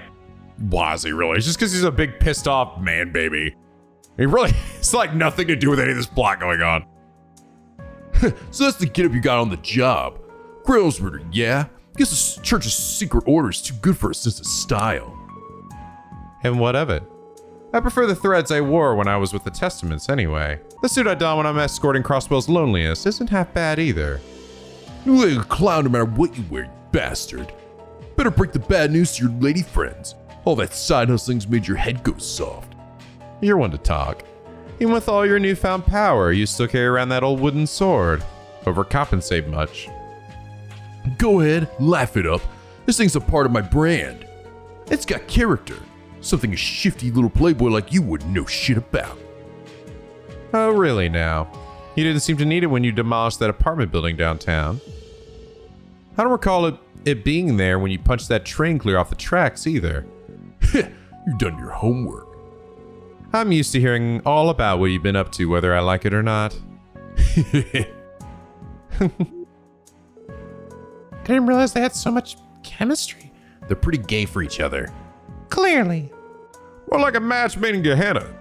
Wazzy, really. It's just because he's a big pissed off man baby. He really, it's like nothing to do with any of this plot going on. So that's the getup you got on the job. Grail's murder, yeah? Guess the church's secret order is too good for a sense of style. And what of it? I prefer the threads I wore when I was with the Testaments anyway. The suit I don when I'm escorting Crossbell's loneliest isn't half bad either. You look like a clown no matter what you wear, you bastard. Better break the bad news to your lady friends. All that side hustling's made your head go soft. You're one to talk. Even with all your newfound power, you still carry around that old wooden sword. Overcompensate much. Go ahead, laugh it up. This thing's a part of my brand. It's got character. Something a shifty little playboy like you wouldn't know shit about. Oh, really now? You didn't seem to need it when you demolished that apartment building downtown. I don't recall it being there when you punched that train clear off the tracks either. You've done your homework. I'm used to hearing all about what you've been up to, whether I like it or not. I didn't realize they had so much chemistry. They're pretty gay for each other. Clearly. More like a match made in Gehenna.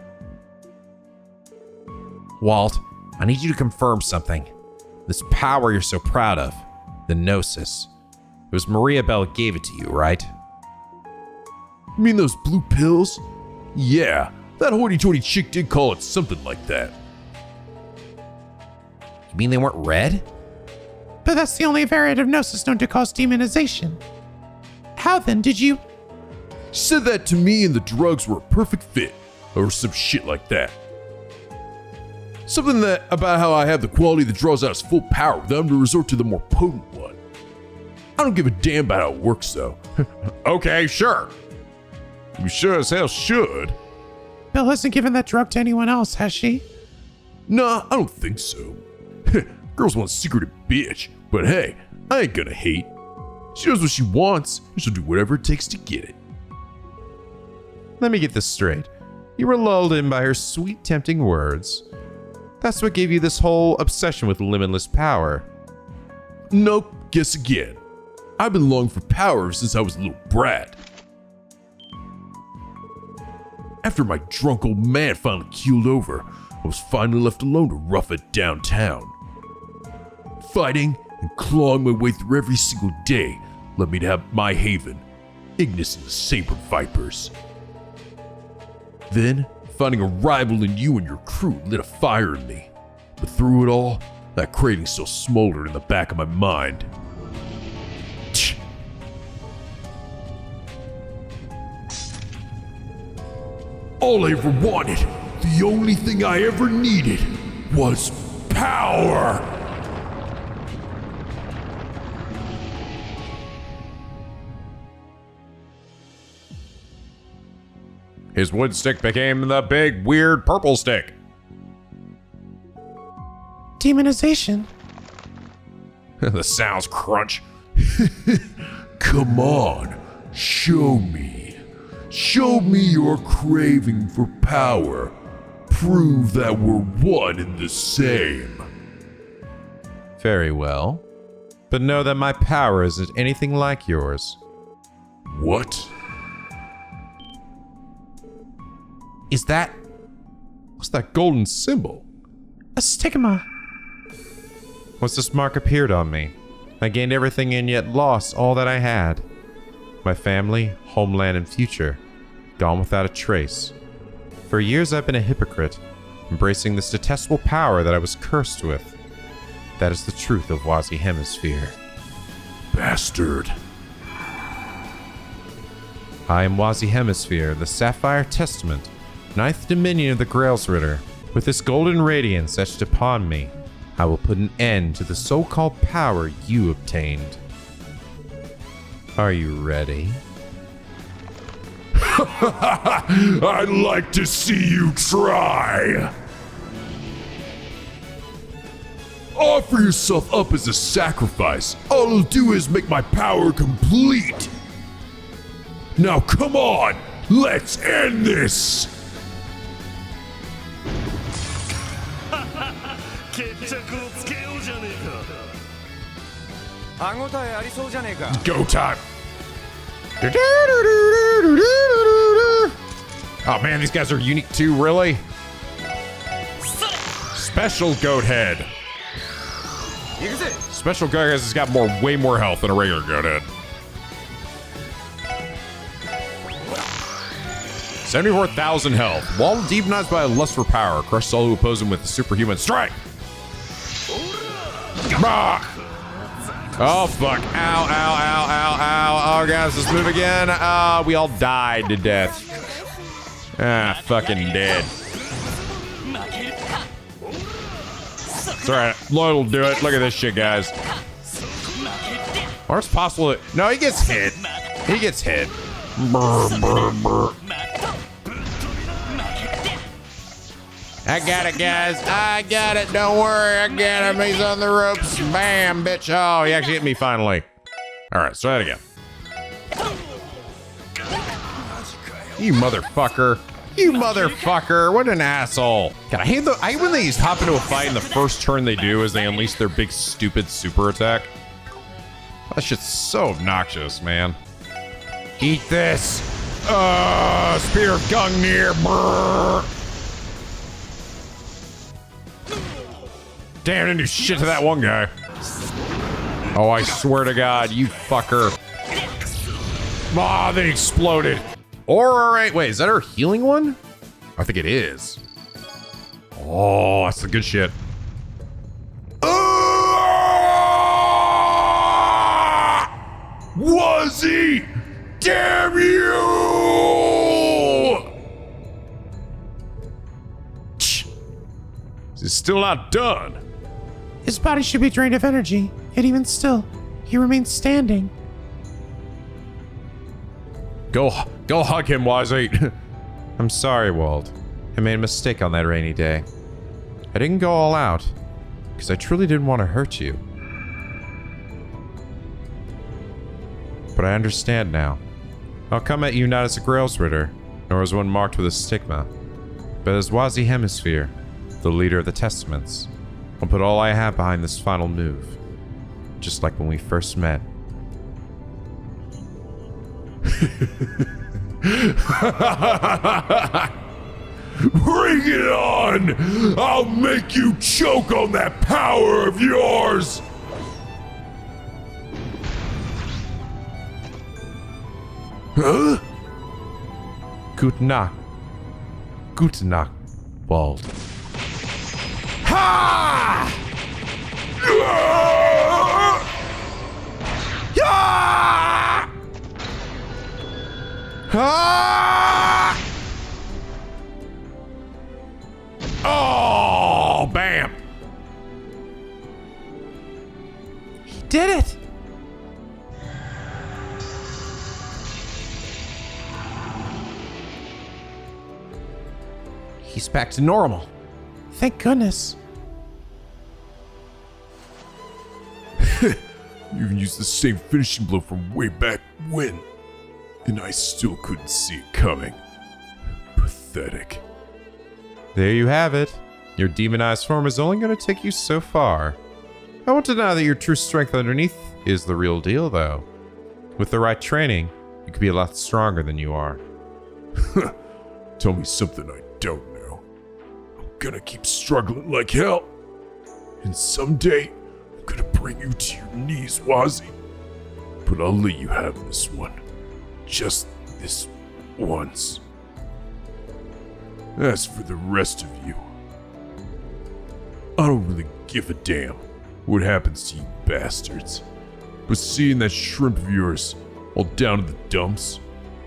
Walt, I need you to confirm something. This power you're so proud of, the Gnosis. It was Maria Bell who gave it to you, right? You mean those blue pills? Yeah, that hoity-toity chick did call it something like that. You mean they weren't red? But that's the only variant of Gnosis known to cause demonization. How then did you... She said that to me and the drugs were a perfect fit, or some shit like that. Something that about how I have the quality that draws out its full power without having to resort to the more potent one. I don't give a damn about how it works though. Okay, sure. You sure as hell should. Bill hasn't given that drug to anyone else, has she? Nah, I don't think so. Girl's one secretive bitch, but hey, I ain't gonna hate. She knows what she wants, and she'll do whatever it takes to get it. Let me get this straight. You were lulled in by her sweet, tempting words. That's what gave you this whole obsession with limitless power. Nope, guess again. I've been longing for power since I was a little brat. After my drunk old man finally keeled over, I was finally left alone to rough it downtown. Fighting and clawing my way through every single day led me to have my haven, Ignis and the Saber Vipers. Then, finding a rival in you and your crew lit a fire in me. But through it all, that craving still smoldered in the back of my mind. Tch. All I ever wanted, the only thing I ever needed, was power! His wood stick became the big, weird purple stick. Demonization? The sounds crunch. Come on, show me. Show me your craving for power. Prove that we're one and the same. Very well. But know that my power isn't anything like yours. What? What's that golden symbol? A stigma. Once this mark appeared on me, I gained everything and yet lost all that I had. My family, homeland, and future, gone without a trace. For years I've been a hypocrite, embracing this detestable power that I was cursed with. That is the truth of Wazi Hemisphere. Bastard. I am Wazi Hemisphere, the Sapphire Testament, ninth dominion of the Grailsritter. With this golden radiance etched upon me, I will put an end to the so-called power you obtained. Are you ready? I'd like to see you try. Offer yourself up as a sacrifice. All it'll do is make my power complete. Now come on, let's end this. Go time. Oh man, these guys are unique too, really? Special goat head. Special goat head has got way more health than a regular goat head. 74,000 health. While demonized by a lust for power, crushes all who oppose him with a superhuman strike. Ah! Oh fuck. Ow, ow, ow, ow, ow. Oh guys, let's move again. We all died to death. Ah, fucking dead. It's alright. Lloyd will do it. Look at this shit, guys. Or it's possible that... No, he gets hit. He gets hit. Brr, brr, brr. I got it, guys. I got it. Don't worry. I got him. He's on the ropes. Bam, bitch. Oh, he actually hit me finally. All right, let's try that again. You motherfucker. You motherfucker. What an asshole. God, I hate when they just hop into a fight and the first turn they do is they unleash their big, stupid super attack. That shit's so obnoxious, man. Eat this. Spear of Gungnir. Brrr. Damn, I didn't do shit to that one guy. Oh, I swear to God, you fucker. Ah, they exploded. All right, wait, is that our healing one? I think it is. Oh, that's the good shit. Was he? Damn you! It's still not done. His body should be drained of energy, yet even still, he remains standing. Go hug him, Wazzy. I'm sorry, Wald. I made a mistake on that rainy day. I didn't go all out, because I truly didn't want to hurt you. But I understand now. I'll come at you not as a Grails Ritter, nor as one marked with a stigma, but as Wazi Hemisphere, the leader of the Testaments. I'll put all I have behind this final move, just like when we first met. Bring it on! I'll make you choke on that power of yours! Huh? Gute Nacht. Gute Nacht, Wald. Ha! Ah! Ah! Oh, bam. He did it! He's back to normal. Thank goodness. You even used the same finishing blow from way back when, and I still couldn't see it coming. Pathetic. There you have it. Your demonized form is only going to take you so far. I want to know that your true strength underneath is the real deal, though. With the right training, you could be a lot stronger than you are. Tell me something I don't know. I'm gonna keep struggling like hell. And someday, I'm gonna bring you to your knees, Wazzy. But I'll let you have this one. Just this once. As for the rest of you, I don't really give a damn what happens to you bastards. But seeing that shrimp of yours all down in the dumps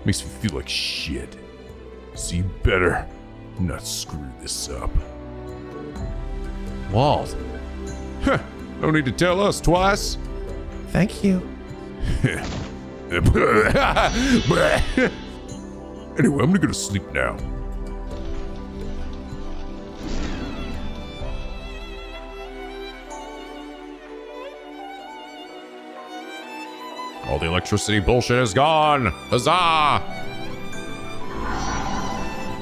makes me feel like shit. So you better not screw this up. Wald. Huh. No need to tell us twice. Thank you. Anyway, I'm gonna go to sleep now. All the electricity bullshit is gone. Huzzah!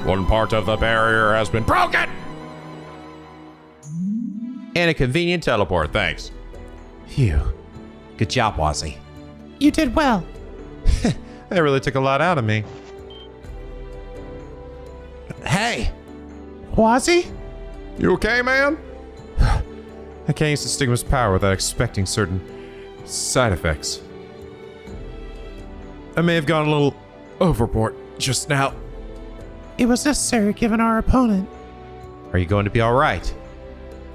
One part of the barrier has been broken. And a convenient teleport, thanks. Phew. Good job, Wazzy. You did well. That really took a lot out of me. Hey! Quasi? You okay, man? I can't use the stigma's power without expecting certain side effects. I may have gone a little overboard just now. It was necessary given our opponent. Are you going to be all right?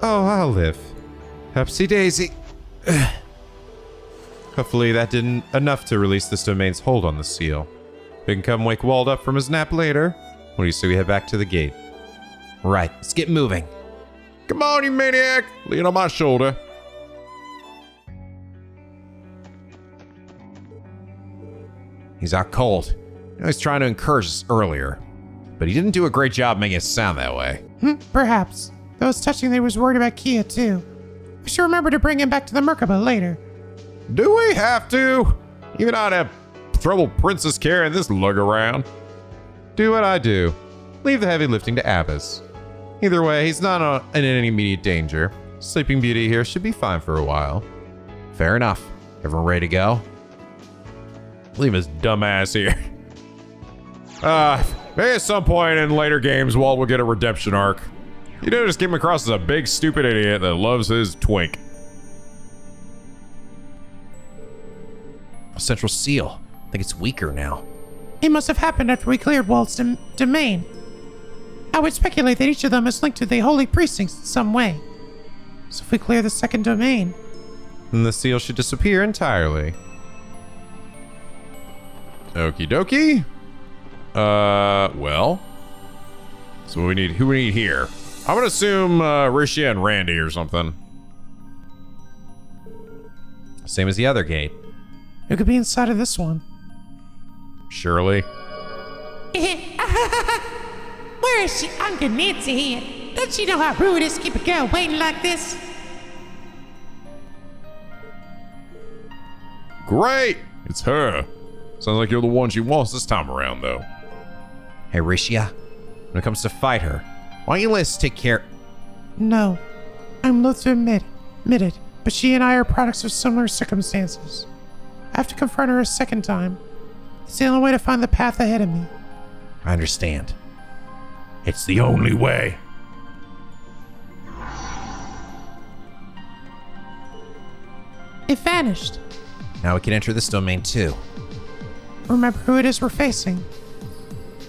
Oh, I'll live. Upsy daisy. Hopefully that didn't enough to release this domain's hold on the seal. We can come wake Wald up from his nap later. What do you say we head back to the gate? Right, let's get moving. Come on, you maniac! Lean on my shoulder. He's out cold. I know he's trying to encourage us earlier, but he didn't do a great job making it sound that way. Perhaps. Though it's touching that he was worried about Kia, too. We should remember to bring him back to the Merkaba later. Do we have to? Even I'd have trouble princess carrying this lug around. Do what I do. Leave the heavy lifting to Abbas. Either way, he's not in any immediate danger. Sleeping Beauty here should be fine for a while. Fair enough. Everyone ready to go? Leave his dumb ass here. Maybe at some point in later games, Walt will get a redemption arc. You know, just came across as a big stupid idiot that loves his twink. A central seal. I think it's weaker now. It must have happened after we cleared Walt's domain. I would speculate that each of them is linked to the holy precincts in some way. So if we clear the second domain, then the seal should disappear entirely. Okie dokie. Well. So who we need here? I'm gonna assume Rishia and Randy or something. Same as the other gate. it could be inside of this one. Surely. Where is she, Uncle Nancy here? Don't she know how rude it is to keep a girl waiting like this? Great! It's her. Sounds like you're the one she wants this time around, though. Hey, Rishia, when it comes to fight her, why don't you let us take care... No, I'm loath to admit it, but she and I are products of similar circumstances. I have to confront her a second time. It's the only way to find the path ahead of me. I understand. It's the only way. It vanished. Now we can enter this domain too. Remember who it is we're facing.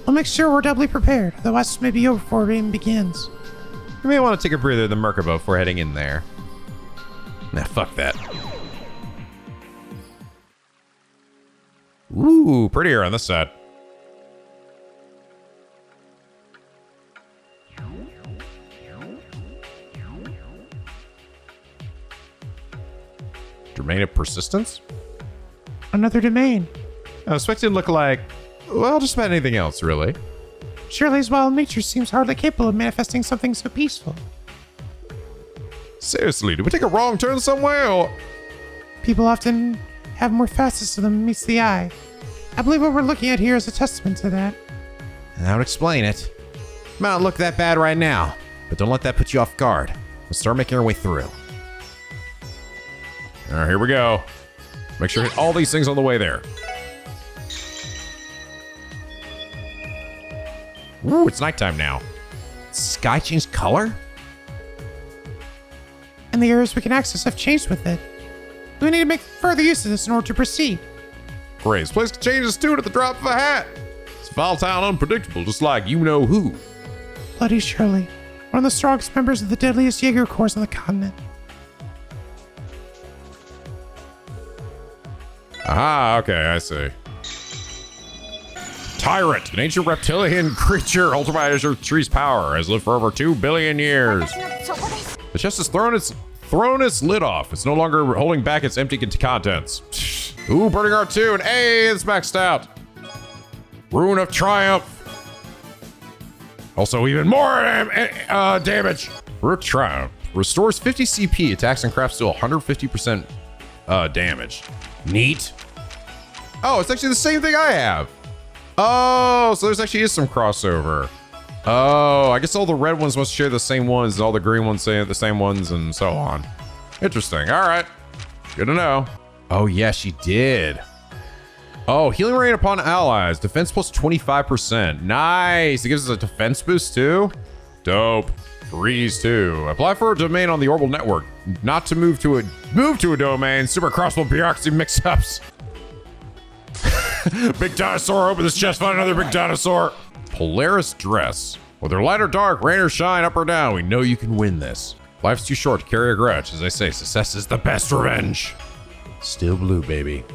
We'll make sure we're doubly prepared, otherwise this may be over before it even begins. You may want to take a breather in the Merkaba before heading in there. Nah, fuck that. Ooh, prettier on this side. Domain of persistence? Another domain. I was expecting it to look like, well, just about anything else, really. Shirley's wild nature seems hardly capable of manifesting something so peaceful. Seriously, did we take a wrong turn somewhere, or... People often have more facets to them than meets the eye. I believe what we're looking at here is a testament to that. That would explain it. Might not look that bad right now, but don't let that put you off guard. Let's start making our way through. Alright, here we go. Make sure to hit all these things on the way there. Ooh, it's nighttime now. Sky changed color? And the areas we can access have changed with it. We need to make further use of this in order to proceed. Great, this place can change its tune at the drop of a hat. It's volatile and unpredictable, just like you-know-who. Bloody Shirley, one of the strongest members of the deadliest Jaeger Corps on the continent. Aha, okay, I see. Tyrant, an ancient reptilian creature, ultimately by Azure Tree's power, has lived for over 2 billion years. The chest has thrown its lid off. It's no longer holding back its empty contents. Ooh, burning R2, and hey, it's maxed out. Rune of Triumph. Also, even more damage. Rune of Triumph restores 50 CP, attacks and crafts to 150% damage. Neat. Oh, it's actually the same thing I have. Oh, so there's actually is some crossover. Oh, I guess all the red ones must share the same ones, and all the green ones say the same ones, and so on. Interesting. All right. Good to know. Oh, yeah, she did. Oh, healing rate upon allies. Defense plus 25%. Nice. It gives us a defense boost too. Dope. Freeze too. Apply for a domain on the orbital network. Not to move to a domain. Super crossbow bureaucracy mix-ups. Big dinosaur, open this chest, find another big dinosaur. Polaris dress. Whether light or dark, rain or shine, up or down, we know you can win this. Life's too short to carry a grudge. As I say, success is the best revenge. Still blue, baby.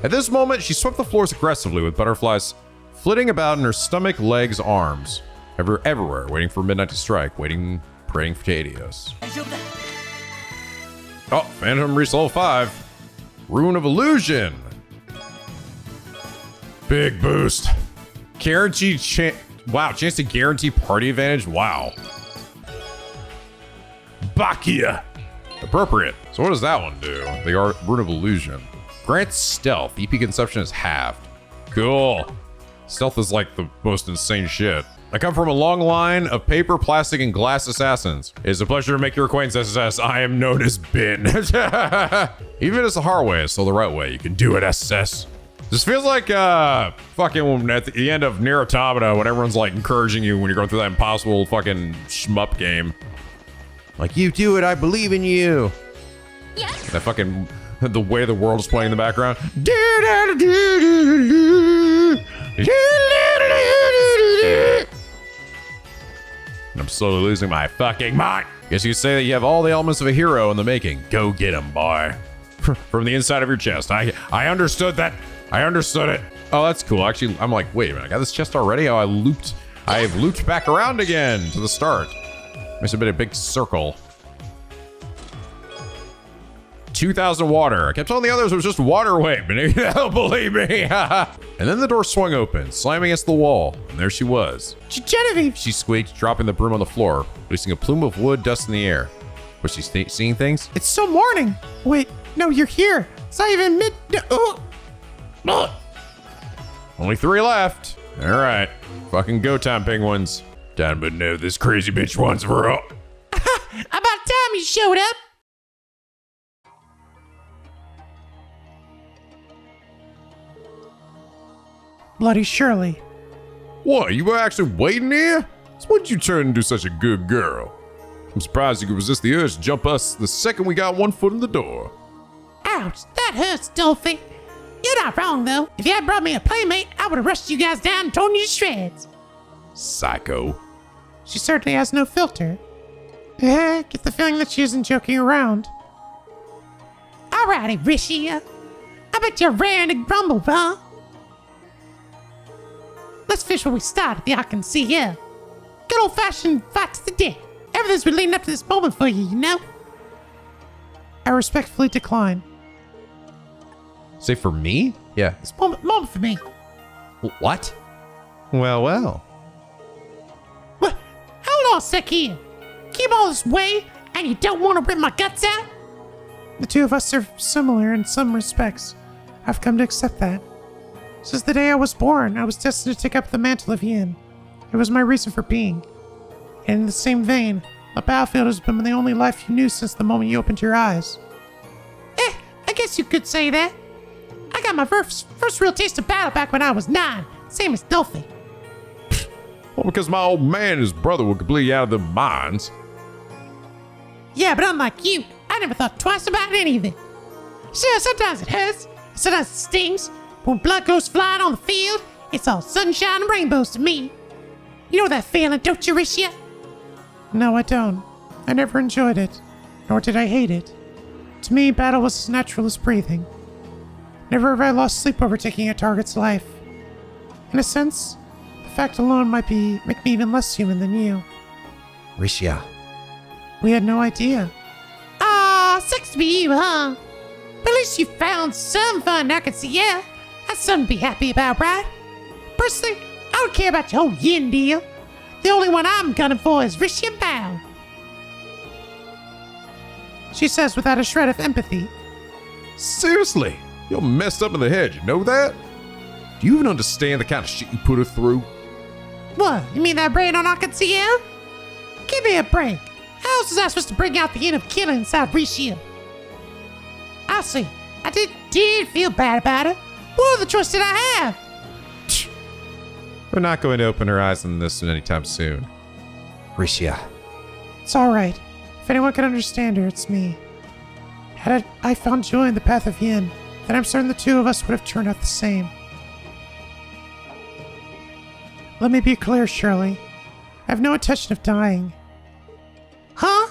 At this moment, she swept the floors aggressively with butterflies flitting about in her stomach, legs, arms. Everywhere, waiting for midnight to strike, praying for Tadios. Oh, Phantom reached level 5. Ruin of Illusion. Big boost. Guaranteed chance to guarantee party advantage. Wow. Bakia. Appropriate. So what does that one do? The Ruin of Illusion. Grants stealth. EP consumption is halved. Cool. Stealth is like the most insane shit. I come from a long line of paper, plastic, and glass assassins. It is a pleasure to make your acquaintance, SSS. I am known as Bin. Even if it's the hard way, it's still the right way. You can do it, SSS. This feels like fucking at the end of Nier Automata when everyone's like encouraging you when you're going through that impossible fucking shmup game. Like, you do it, I believe in you. Yeah. That fucking, the way the world is playing in the background. I'm slowly losing my fucking mind. Guess you could say that you have all the elements of a hero in the making. Go get him, boy. From the inside of your chest. I understood that. I understood it. Oh, that's cool. Actually, I'm like, wait a minute. I got this chest already? Oh, I have looped back around again to the start. Must have been a big circle. 2,000 water. I kept telling the others it was just water weight, but maybe they'll believe me. And then the door swung open, slamming against the wall. And there she was. Genevieve! She squeaked, dropping the broom on the floor, releasing a plume of wood dust in the air. Was she seeing things? It's still morning. Wait, no, you're here. It's not even mid. Only 3 left. All right. Fucking go time, penguins. Time but no, this crazy bitch wants for all. About time you showed up. Bloody Shirley. What, you were actually waiting here? So what'd you turn into such a good girl? I'm surprised you could resist the urge to jump us the second we got one foot in the door. Ouch, that hurts, Dolphy. You're not wrong, though. If you had brought me a playmate, I would have rushed you guys down and torn you to shreds. Psycho. She certainly has no filter. Get the feeling that she isn't joking around. Alrighty, Rishia. I bet you're raring to grumble, huh? Let's finish where we started, the I can see here. Good old-fashioned fight to the death. Everything's been leading up to this moment for you, you know? I respectfully decline. Say for me? Yeah. It's moment for me. What? Well. What? Hold on a sec here. Keep all this way, and you don't want to rip my guts out? The two of us are similar in some respects. I've come to accept that. Since the day I was born, I was destined to take up the mantle of Yin. It was my reason for being. And in the same vein, the battlefield has been the only life you knew since the moment you opened your eyes. I guess you could say that. I got my first real taste of battle back when I was 9, same as Dolphy. Well, because my old man and his brother were completely out of their minds. Yeah, but unlike you, I never thought twice about any of it. Sure, sometimes it hurts, sometimes it stings, but when blood goes flying on the field, it's all sunshine and rainbows to me. You know that feeling, don't you, Rishia? No, I don't. I never enjoyed it, nor did I hate it. To me, battle was as natural as breathing. Never have I lost sleep over taking a target's life. In a sense, the fact alone might make me even less human than you. Rishia. We had no idea. Sucks to be you, huh? But at least you found some fun, I can see, yeah. That's something to be happy about, right? Personally, I don't care about your whole yin deal. The only one I'm gunning for is Rishia Bao. She says without a shred of empathy. Seriously? You're messed up in the head, you know that? Do you even understand the kind of shit you put her through? What, you mean that brain on I can see, yeah? Give me a break. How else was I supposed to bring out the end of killing inside Rishia? I see. I did feel bad about her. What other choice did I have? We're not going to open her eyes on this anytime soon. Risha, It's all right. If anyone can understand her, it's me. Had I found joy in the path of yin, then I'm certain the two of us would have turned out the same. Let me be clear, Shirley. I have no intention of dying. Huh?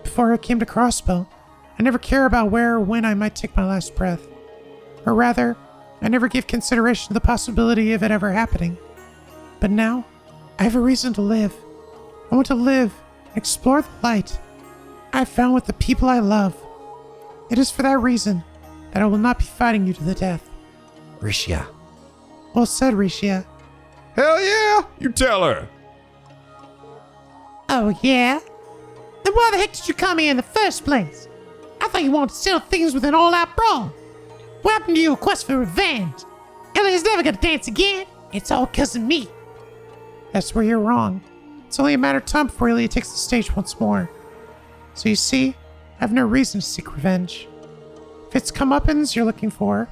Before I came to Crossbell, I never care about where or when I might take my last breath. Or rather, I never gave consideration to the possibility of it ever happening. But now, I have a reason to live. I want to live and explore the light I've found with the people I love. It is for that reason that I will not be fighting you to the death. Risha. Well said, Risha. Hell yeah! You tell her. Oh, yeah? Then why the heck did you come here in the first place? I thought you wanted to settle things with an all-out brawl. What happened to your quest for revenge? Elliott's never gonna dance again. It's all 'cause of me. That's where you're wrong. It's only a matter of time before Ilya takes the stage once more. So you see, I have no reason to seek revenge. If it's comeuppance you're looking for,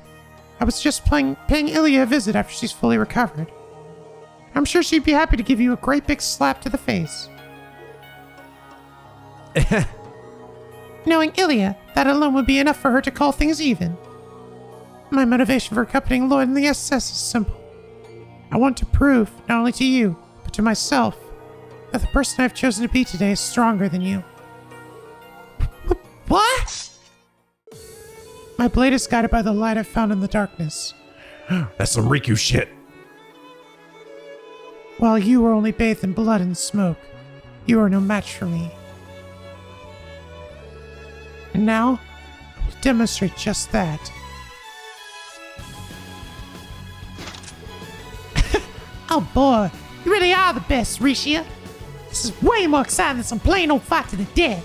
I was just paying Ilya a visit after she's fully recovered. I'm sure she'd be happy to give you a great big slap to the face. Knowing Ilya, that alone would be enough for her to call things even. My motivation for accompanying Lloyd in the SS is simple. I want to prove, not only to you, but to myself, that the person I've chosen to be today is stronger than you. What? My blade is guided by the light I've found in the darkness. That's some Riku shit. While you were only bathed in blood and smoke, you are no match for me. And now, I will demonstrate just that. Oh boy, you really are the best, Risha. This is way more exciting than some plain old fight to the death.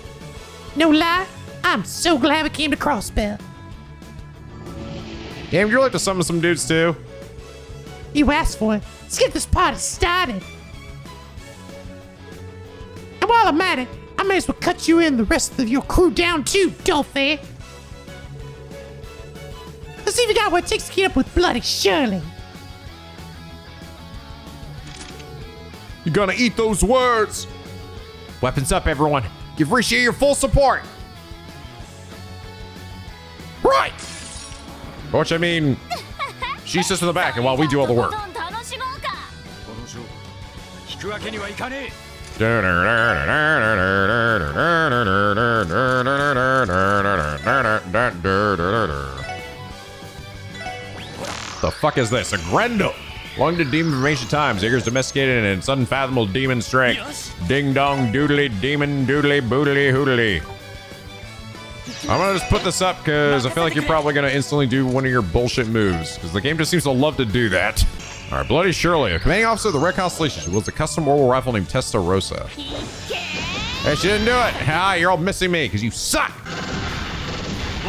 No lie, I'm so glad we came to Crossbell. Damn, you're like to summon some dudes too. You asked for it. Let's get this party started. And while I'm at it, I may as well cut you and the rest of your crew down too, Dolphy. Let's see if you got what it takes to get up with Bloody Shirley. You're gonna eat those words. Weapons up, everyone. Give Risha your full support. Right. Which I mean, she sits in the back, and while we do all the work. The fuck is this? A Grendel. Belonging to demon from ancient times. Igor's domesticated in its unfathomable demon strength. Ding dong doodly demon doodly boodly hoodly. I'm gonna just put this up because I feel like you're probably gonna instantly do one of your bullshit moves because the game just seems to love to do that. All right, Bloody Shirley, a commanding officer of the Red Constellation. She wields a custom orbital rifle named Testarossa. Hey, she didn't do it. Ah, you're all missing me because you suck.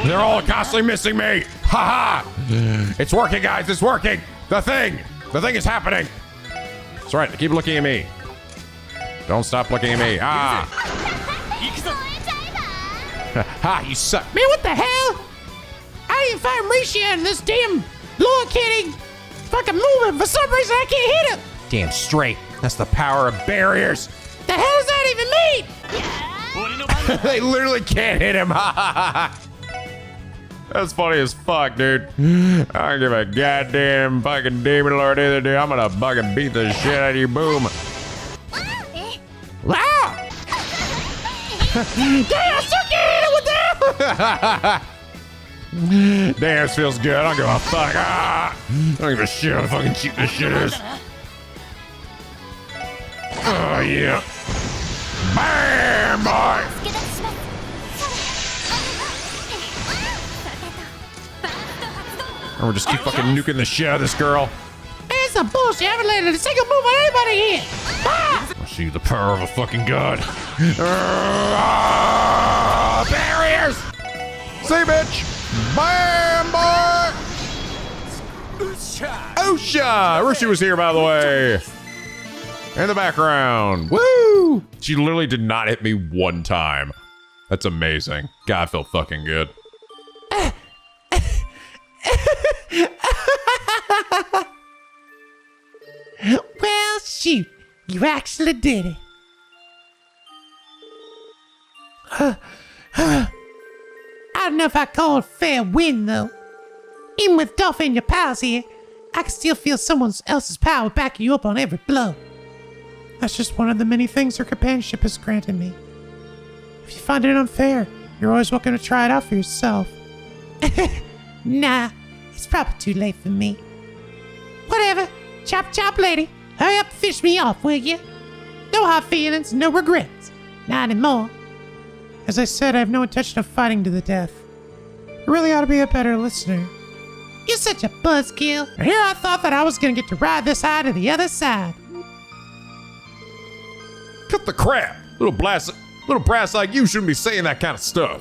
They're all constantly missing me. Ha ha. It's working, guys. It's working. The thing is happening. That's right. Keep looking at me. Don't stop looking at me. Ah. Ha, you suck. Man, what the hell? I didn't find Risha in this damn Lord Kitty fucking movement. For some reason, I can't hit him. Damn straight. That's the power of barriers. The hell does that even mean? They literally can't hit him. That's funny as fuck, dude. I don't give a goddamn fucking demon lord either, dude. I'm gonna fucking beat the shit out of you. Boom. Wow! Damn, I still can't hit him with that! Damn, this feels good. I don't give a fuck. Ah! I don't give a shit how fucking cheap this shit is. Oh, yeah. Bam, boy! And we're just keep fucking nuking the shit out of this girl. It's some bullshit. I haven't landed a single move on anybody here. Ah! I'll show you the power of a fucking god. Barriers! See, bitch! Bam, boy! Osha! Rishi was here, by the way. In the background. Woo! She literally did not hit me one time. That's amazing. God, I feel fucking good. shoot, you actually did it. I don't know if I call it fair win, though. Even with Dolphin and your pals here, I can still feel someone else's power backing you up on every blow. That's just one of the many things your companionship has granted me. If you find it unfair, you're always welcome to try it out for yourself. Nah, it's probably too late for me. Whatever. Chop chop, lady. Hurry up and finish me off, will you? No hard feelings, no regrets. Not anymore. As I said, I have no intention of fighting to the death. You really ought to be a better listener. You're such a buzzkill. And here I thought that I was gonna get to ride this side to the other side. Cut the crap. Little brass like you shouldn't be saying that kind of stuff.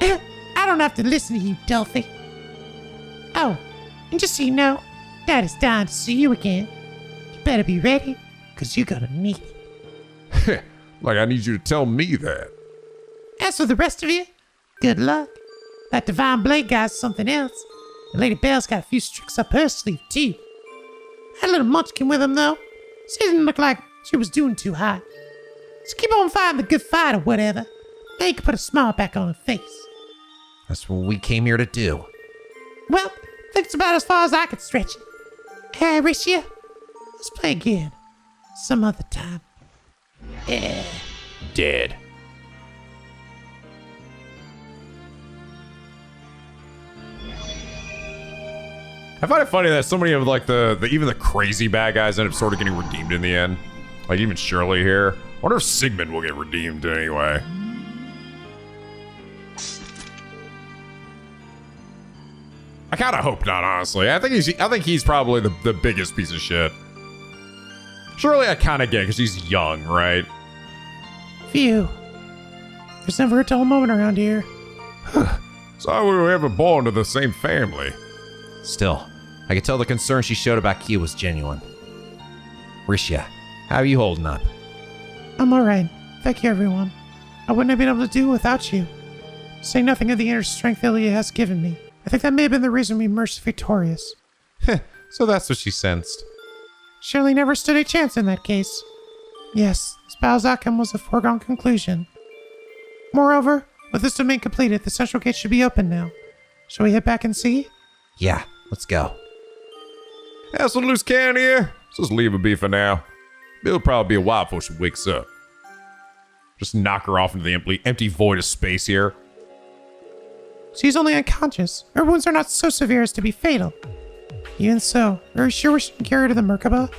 I don't have to listen to you, Dolphy. Oh, and just so you know, Dad is dying to see you again. You better be ready, because you're gonna need it. Like I need you to tell me that. As for the rest of you, good luck. That Divine Blade guy's something else. And Lady Belle's got a few tricks up her sleeve, too. Had a little munchkin with him, though. She didn't look like she was doing too hot. So keep on fighting the good fight or whatever. Now you can put a smile back on her face. That's what we came here to do. Well, I think it's about as far as I could stretch it. Hey, Ricia, let's play again. Some other time. Yeah. Dead. I find it funny that so many of like even the crazy bad guys end up sort of getting redeemed in the end. Like even Shirley here. I wonder if Sigmund will get redeemed anyway. I kind of hope not, honestly. I think he's probably the biggest piece of shit. Shirley I kind of get because he's young, right? Phew. There's never a dull moment around here. So we were ever born to the same family. Still, I could tell the concern she showed about Kia was genuine. Risha, how are you holding up? I'm alright. Thank you, everyone. I wouldn't have been able to do it without you. Say nothing of the inner strength Ilya has given me. I think that may have been the reason we emerged victorious. So that's what she sensed. Shirley never stood a chance in that case. Yes, this battle's outcome was a foregone conclusion. Moreover, with this domain completed, the central gate should be open now. Shall we head back and see? Yeah, let's go. Yeah, some loose cannon here. Let's just leave her be for now. It'll probably be a while before she wakes up. Just knock her off into the empty void of space here. She's only unconscious. Her wounds are not so severe as to be fatal. Even so, are you sure we shouldn't carry her to the Merkaba?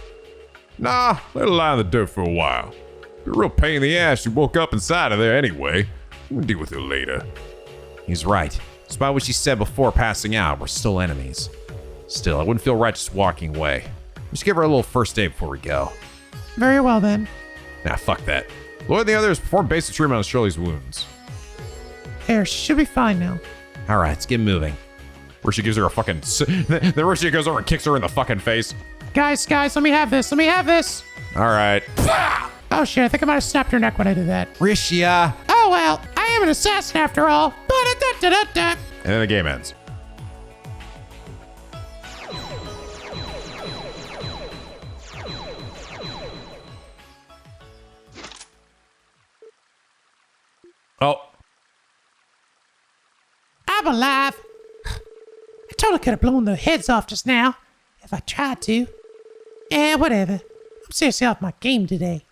Nah, let her lie in the dirt for a while. Be a real pain in the ass she woke up inside of there anyway. We'll deal with her later. He's right. Despite what she said before passing out, we're still enemies. Still, I wouldn't feel right just walking away. We should give her a little first aid before we go. Very well then. Nah, fuck that. Lloyd and the others perform basic treatment on Shirley's wounds. There, she should be fine now. Alright, let's get moving. Risha gives her a fucking... Then Risha goes over and kicks her in the fucking face. Guys, let me have this. Alright. Oh shit, I think I might have snapped her neck when I did that. Risha! Oh well, I am an assassin after all. Ba-da-da-da-da-da. And then the game ends. Oh. I'm alive. I totally could have blown their heads off just now, if I tried to. Eh, whatever. I'm seriously off my game today.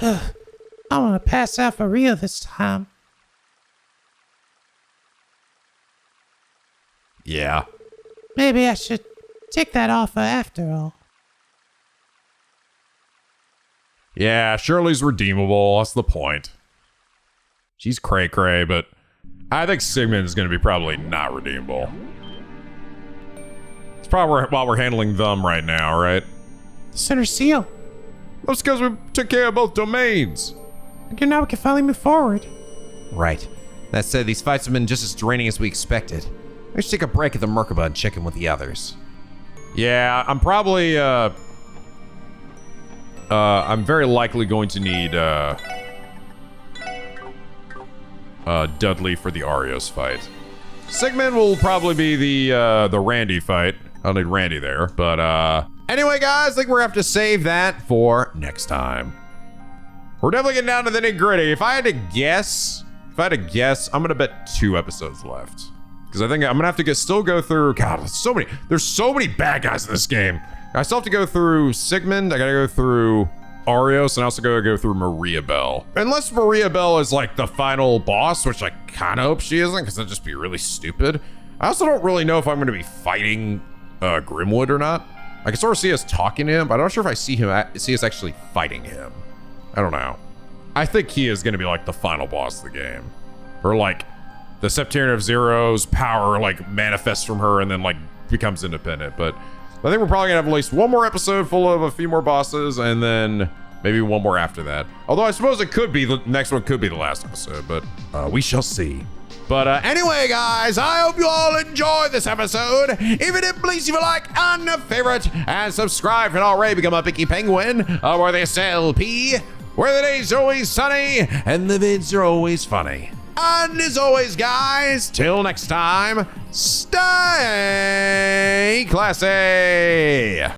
I'm gonna pass out for real this time. Yeah. Maybe I should take that offer after all. Yeah, Shirley's redeemable. That's the point. She's cray-cray, but I think Sigmund is going to be probably not redeemable. It's probably while we're handling them right now, right? The center seal. That's because we took care of both domains. Okay, now we can finally move forward. Right. That said, these fights have been just as draining as we expected. We should take a break at the Merkaba and check in with the others. Yeah, I'm probably, I'm very likely going to need, Dudley for the Arios fight. Sigmund will probably be the Randy fight. I'll need Randy there. But anyway, guys, I think we're gonna have to save that for next time. We're definitely getting down to the nitty gritty. If I had to guess, I'm gonna bet 2 episodes left. Because I think I'm gonna have to still go through, God, there's so many bad guys in this game. I still have to go through Sigmund, I gotta go through Arios, and I also gotta go through Maria Bell. Unless Maria Bell is like the final boss, which I kinda hope she isn't, because that'd just be really stupid. I also don't really know if I'm gonna be fighting Grimwood or not. I can sort of see us talking to him, but I'm not sure if I see us actually fighting him. I don't know. I think he is going to be like the final boss of the game. Or like the Septarian of Zero's power like manifests from her and then like becomes independent. But I think we're probably going to have at least one more episode full of a few more bosses and then maybe one more after that. Although I suppose it could be, the next one could be the last episode, but we shall see. But anyway, guys, I hope you all enjoyed this episode. If you did, please leave a like and a favorite and subscribe if you're not already become a picky penguin, where they sell pee, where the days are always sunny and the vids are always funny. And as always, guys, till next time, stay classy.